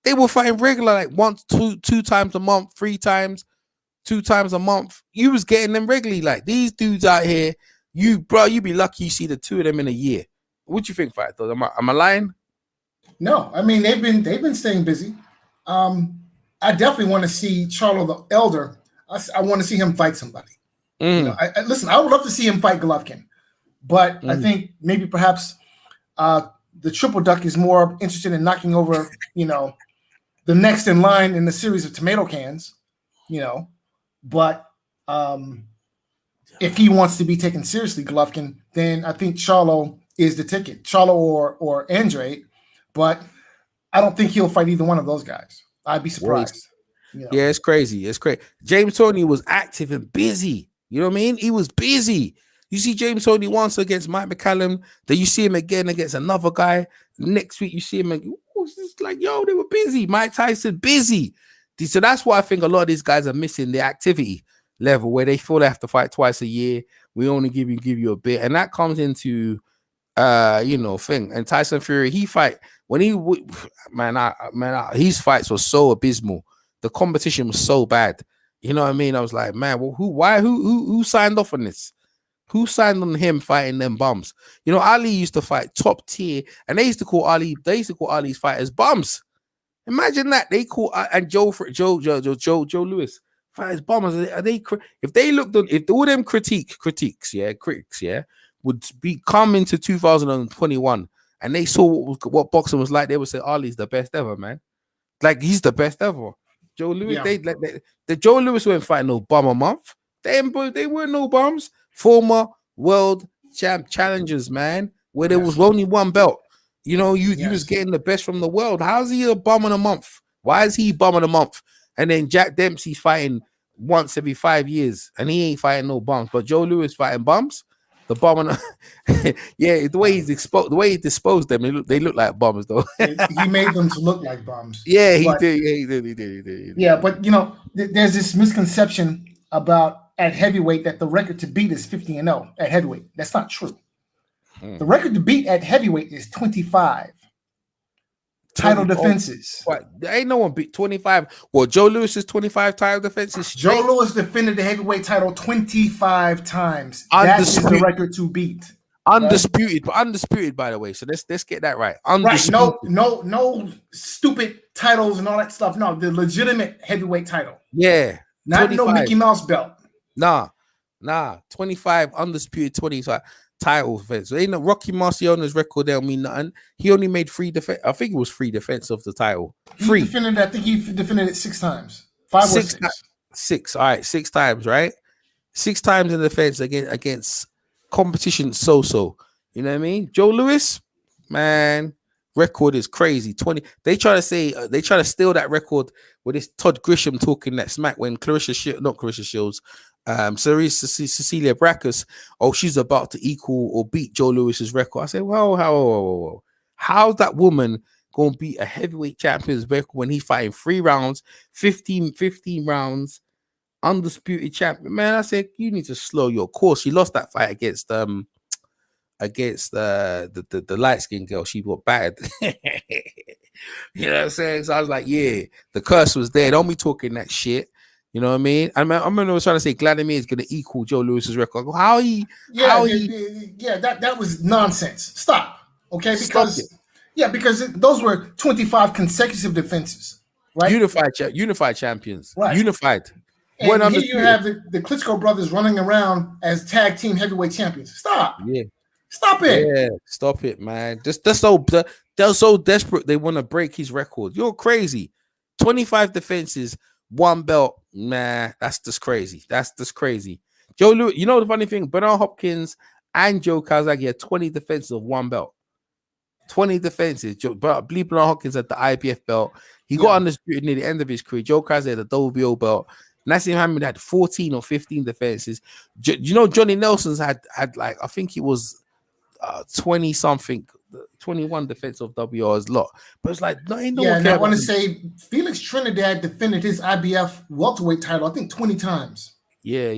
They were fighting regular, like once, two times a month, 3 times, 2 times a month. You was getting them regularly. Like these dudes out here, you be lucky you see the 2 of them in a year. What you think, Fight? Am I lying? No, they've been staying busy. I definitely want to see Charlo the Elder. I want to see him fight somebody. Listen, I would love to see him fight Golovkin, but I think maybe perhaps the Triple Duck is more interested in knocking over, the next in line in the series of tomato cans, But if he wants to be taken seriously, Golovkin, then I think Charlo is the ticket. Charlo or Andre. but I don't think he'll fight either one of those guys. I'd be surprised. You know? Yeah, it's crazy. It's crazy. James Toney was active and busy. You know what I mean? He was busy. You see James Toney once against Mike McCallum, then you see him again against another guy. Next week, you see him again. It's like, yo, they were busy. Mike Tyson, busy. So that's why I think a lot of these guys are missing the activity level where they feel they have to fight twice a year. We only give you a bit. And that comes into, thing. And Tyson Fury, he fight when he his fights were so abysmal. The competition was so bad. You know what I mean? I was like, man, well, who signed off on this? Who signed on him fighting them bums? You know, Ali used to fight top tier, and they used to call Ali's fighters bums. Imagine that. They call and Joe Lewis fighters bums. If all them critics would be come into 2021 and they saw what boxing was like, they would say Ali's the best ever, man. Like, he's the best ever. Joe Lewis, the Joe Lewis weren't fighting no bum a month. They weren't no bums. Former world challengers, man, where there was only one belt. You know, you was getting the best from the world. How's he a bum in a month? Why is he bum in a month? And then Jack Dempsey's fighting once every 5 years, and he ain't fighting no bums. But Joe Lewis fighting bums. The bum, the way he's exposed, the way he disposed them, they look like bums though. He made them to look like bums. Yeah, he did. Yeah, but you know, there's this misconception about at heavyweight that the record to beat is 50-0 at heavyweight. That's not true. The record to beat at heavyweight is 25 title defenses. There ain't no one beat 25. Well, Joe Lewis's 25 title defenses. Joe Lewis defended the heavyweight title 25 times. That is the record to beat. Undisputed, but undisputed, by the way. So let's get that right. Undisputed. Right. No stupid titles and all that stuff. No, the legitimate heavyweight title. Yeah. Not 25. No Mickey Mouse belt. Nah. 25 undisputed 25 title defense. So ain't no Rocky Marciano's record. They don't mean nothing. He only made 3 defense. I think it was 3 defense of the title. 3. I think he defended it 6 times. 5 or 6. 6. All right, 6 times, right? 6 times in defense against competition. So. You know what I mean? Joe Lewis, man, record is crazy. 20. They try to steal that record with this Todd Grisham talking that smack when Cecilia Brækhus, she's about to equal or beat Joe Lewis's record. I said, whoa. How's that woman gonna beat a heavyweight champion's record when he's fighting 3 rounds, 15 rounds, undisputed champion? Man, I said, you need to slow your course. She lost that fight against the light-skinned girl. She got battered. You know what I'm saying? So I was like, yeah, the curse was there. Don't be talking that shit. You know what I mean? I was trying to say Vladimir is going to equal Joe Lewis's record. That was nonsense. Stop. Okay, because those were 25 consecutive defenses, right? Unified champions. Right. Unified. And here you have the Klitschko brothers running around as tag team heavyweight champions. Stop. Yeah. Stop it. Yeah, stop it, man. They're so desperate they want to break his record. You're crazy. 25 defenses, 1 belt. Nah, that's just crazy. Joe Lewis, you know the funny thing, Bernard Hopkins and Joe Kazagi had 20 defenses of 1 belt. 20 defenses. Bernard Hopkins had the IBF belt. He got undisputed near the end of his career. Joe Kazagi had the WBO belt. Nassim Hamid had 14 or 15 defenses. You know, Johnny Nelson's had like, I think it was 20 something, 21 defense of WR's lot. But it's like, no one cares. I want to say Felix Trinidad defended his IBF welterweight title, I think 20 times. Yeah.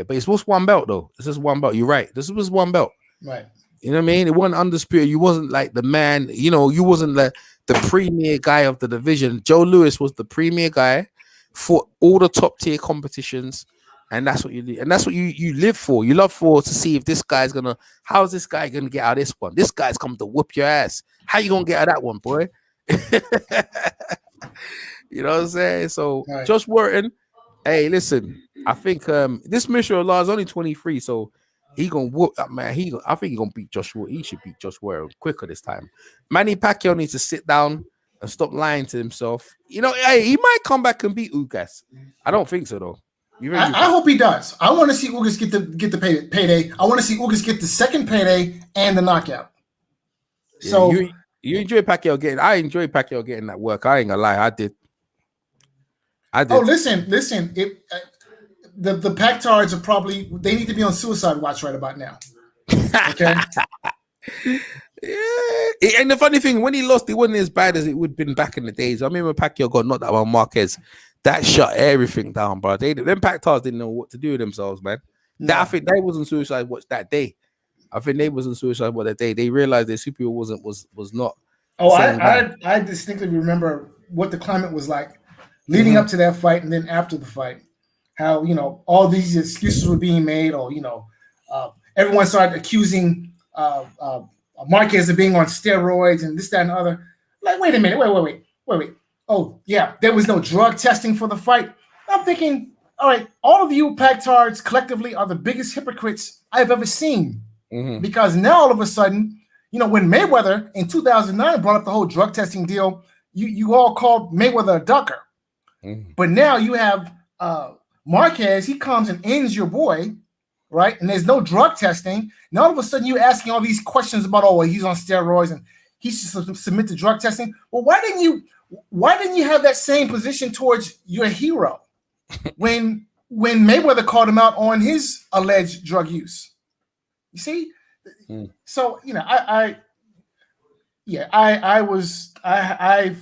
But it's just 1 belt though. It's just 1 belt. You're right. This was 1 belt. Right. You know what I mean? It wasn't undisputed. You wasn't like the man, you wasn't the premier guy of the division. Joe Lewis was the premier guy for all the top tier competitions. And that's what you do. And that's what you live for. You love for to see if this guy's how's this guy gonna get out of this one? This guy's come to whoop your ass. How you gonna get out of that one, boy? You know what I'm saying? So right. Josh Warrington, hey, listen, I think this Mishra Law is only 23, so he gonna whoop up, man. I think he's gonna beat Josh Warrington. He should beat Josh Warrington quicker this time. Manny Pacquiao needs to sit down and stop lying to himself. Hey, he might come back and beat Ugas. I don't think so though. I hope he does. I want to see Ugas get the payday. I want to see Ugas get the second payday and the knockout. So You enjoy Pacquiao getting. I enjoy Pacquiao getting that work. I ain't gonna lie. I did. Oh, listen. The Pactards are probably, they need to be on suicide watch right about now. Okay. Yeah, and the funny thing, when he lost, it wasn't as bad as it would have been back in the days. I remember Pacquiao got knocked out by Marquez. That shut everything down, bro. Them Pactards didn't know what to do with themselves, man. No. I think they wasn't suicide watch that day. I think they wasn't suicide watch that day. They realized their Super was not. Oh, I distinctly remember what the climate was like leading up to that fight and then after the fight. How, you know, all these excuses were being made, or, you know, everyone started accusing Marquez of being on steroids and this, that, and the other. Like, wait a minute, wait. Oh, yeah, there was no drug testing for the fight. I'm thinking, all right, all of you Pactards collectively are the biggest hypocrites I've ever seen. Because now all of a sudden, you know, when Mayweather in 2009 brought up the whole drug testing deal, you all called Mayweather a ducker. But now you have Marquez, he comes and ends your boy, right? And there's no drug testing. Now all of a sudden you're asking all these questions about, oh, well, he's on steroids and he should submit to drug testing. Well, why didn't you have that same position towards your hero when Mayweather called him out on his alleged drug use? You see? So, you know, I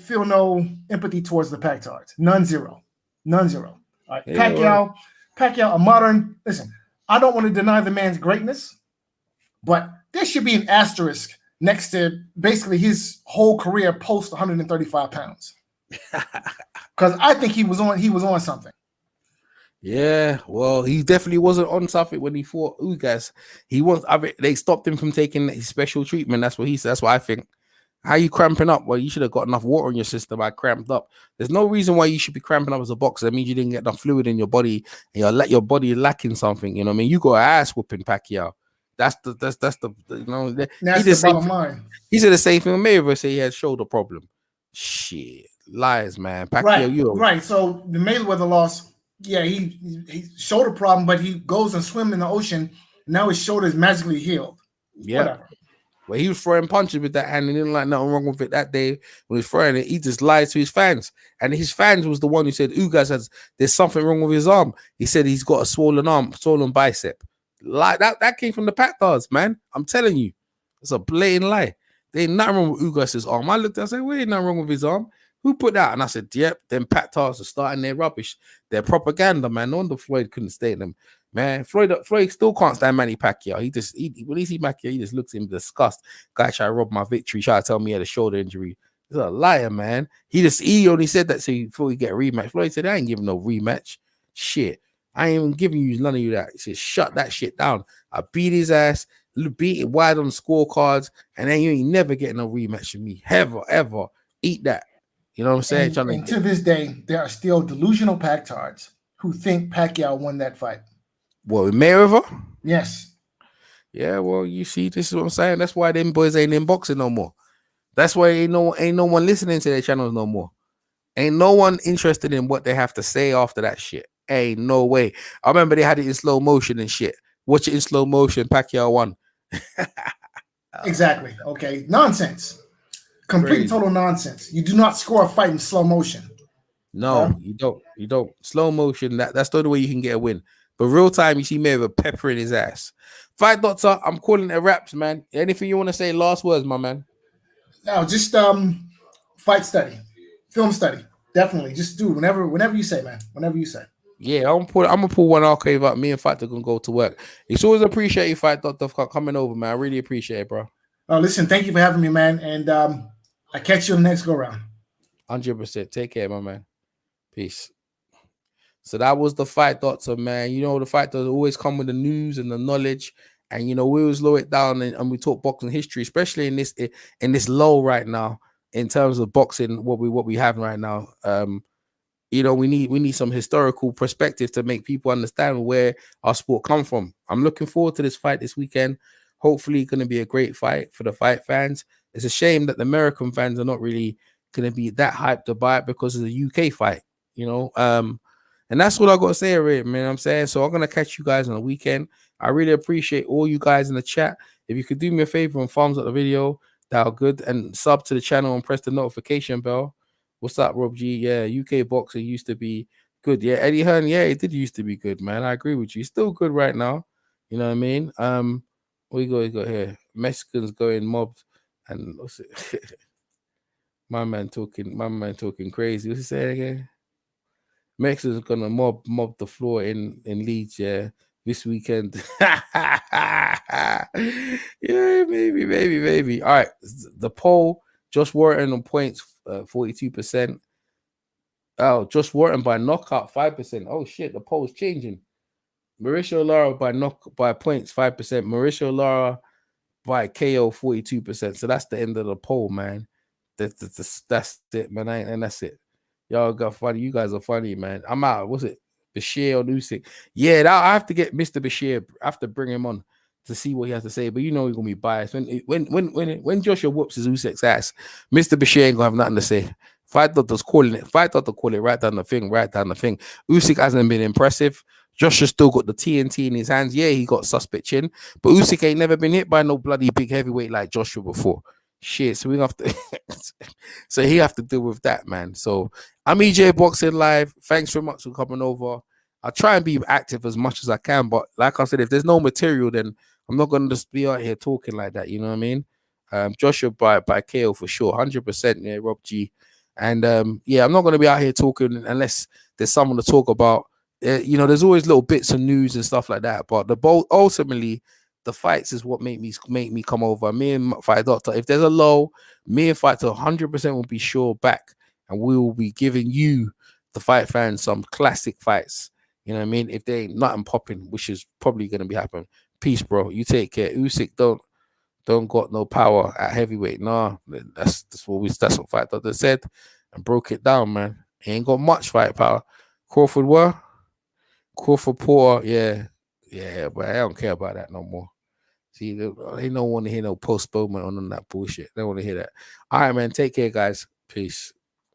feel no empathy towards the Pactards. None, zero. All right, Pacquiao, a modern. Listen, I don't want to deny the man's greatness, but there should be an asterisk next to basically his whole career post 135 pounds, because I think he was on something. Yeah, well, he definitely wasn't on something when he fought Hughes. They stopped him from taking his special treatment. That's what he said. That's what I think. How you cramping up? Well, you should have got enough water in your system. I cramped up. There's no reason why you should be cramping up as a boxer. That means you didn't get enough fluid in your body, and your body lacking something. You know what I mean? You got an ass whooping, Pacquiao. That's the you know. That's the bottom line. He said the same thing. Mayweather say he had shoulder problem. Shit, lies, man. Pacquiao, right. So the Mayweather loss, yeah, he shoulder problem, but he goes and swim in the ocean. Now his shoulder is magically healed. Yeah. Whatever. Well, he was throwing punches with that hand and didn't like nothing wrong with it that day when he was throwing it. He just lied to his fans. And his fans was the one who said, Hughes there's something wrong with his arm. He said he's got a swollen arm, swollen bicep. Like that came from the Pactards, man. I'm telling you. It's a blatant lie. There ain't nothing wrong with Hughes' arm. I looked at it, I said, well, ain't nothing wrong with his arm. Who put that? And I said, yep, them Pactards are starting their rubbish. Their propaganda, man. No wonder Floyd couldn't stay them. Man, Floyd still can't stand Manny Pacquiao. When he see Pacquiao, he just looks in disgust. Guy try to rob my victory, try to tell me he had a shoulder injury. He's a liar, man. He only said that so before he get a rematch. Floyd said, I ain't giving no rematch. Shit. I ain't even giving you none of you that. He said, shut that shit down. I beat his ass, beat it wide on scorecards, and then you ain't never getting no rematch with me. Ever. Eat that. You know what I'm saying? And to this day, there are still delusional Pactards who think Pacquiao won that fight. What, with Mayweather? Yes. Yeah, well, you see, this is what I'm saying. That's why them boys ain't in boxing no more. That's why ain't no one listening to their channels no more. Ain't no one interested in what they have to say after that shit. Ain't no way. I remember they had it in slow motion and shit. Watch it in slow motion. Pacquiao won. Exactly. Okay. Nonsense. Complete total nonsense. You do not score a fight in slow motion. No, you don't. You don't. Slow motion. That's the only way you can get a win. But real time, you see Mayweather peppering his ass. Fight Doctor, I'm calling it wraps, man. Anything you want to say? Last words, my man. No, just fight study, film study. Definitely, just do whenever you say, man. Whenever you say. Yeah, I'm gonna pull one archive up. Me and Fight Doctor gonna go to work. It's always appreciate you, Fight Doctor, for coming over, man. I really appreciate it, bro. Listen, thank you for having me, man. And I catch you on the next go round. 100%. Take care, my man. Peace. So that was the Fight Doctor, man. You know, the Fight Doctor always come with the news and the knowledge, and we always slow it down and we talk boxing history, especially in this low right now in terms of boxing. What we have right now, we need some historical perspective to make people understand where our sport come from. I'm looking forward to this fight this weekend. Hopefully, going to be a great fight for the fight fans. It's a shame that the American fans are not really going to be that hyped to buy it because of the UK fight, And that's what I got to say, man. You know what I'm saying? So I'm going to catch you guys on the weekend. I really appreciate all you guys in the chat. If you could do me a favor and thumbs up the video, That good. And sub to the channel and press the notification bell. What's up, Rob G? Yeah, UK boxing used to be good. Yeah, Eddie Hearn, yeah, it did used to be good, man. I agree with you. Still good right now. You know what I mean? What we got here? Mexicans going mobbed, and what's it? my man talking crazy. What's he saying again? Mexicans gonna mob the floor in Leeds, yeah, this weekend. Yeah, maybe. All right, the poll: Josh Warrington on points, 42%. Oh, Josh Warrington by knockout, 5%. Oh shit, the poll's changing. Mauricio Lara by points, 5%. Mauricio Lara by KO, 42%. So that's the end of the poll, man. That's it, man. And that's it. Y'all got funny. You guys are funny, man. I'm out. What's it? Bashir or Usyk? Yeah, I have to get Mr. Bashir. I have to bring him on to see what he has to say. But you know he's gonna be biased. When Joshua whoops his Usyk's ass, Mr. Bashir ain't gonna have nothing to say. Fight doctors calling it. Fight doctor call it right down the thing. Usyk hasn't been impressive. Joshua still got the TNT in his hands. Yeah, he got suspect chin, but Usyk ain't never been hit by no bloody big heavyweight like Joshua before. Shit, so we have to. So he have to deal with that, man. So I'm EJ Boxing Live. Thanks very much for coming over. I'll try and be active as much as I can, but like I said, if there's no material, then I'm not gonna just be out here talking like that. You know what I mean? Joshua by KO for sure, 100%. Yeah, Rob G. And yeah, I'm not gonna be out here talking unless there's someone to talk about. You know, there's always little bits of news and stuff like that, but ultimately the fights is what make me come over. Me and Fight Doctor, if there's a low, me and Fight Doctor 100% will be sure back, and we will be giving you, the fight fans, some classic fights. You know what I mean? If there ain't nothing popping, which is probably gonna be happening. Peace, bro. You take care. Usyk don't got no power at heavyweight. Nah, that's what Fight Doctor said and broke it down, man. He ain't got much fight power. Crawford Porter, yeah, but I don't care about that no more. See, they don't want to hear no postponement on that bullshit. They don't want to hear that. All right, man. Take care, guys. Peace.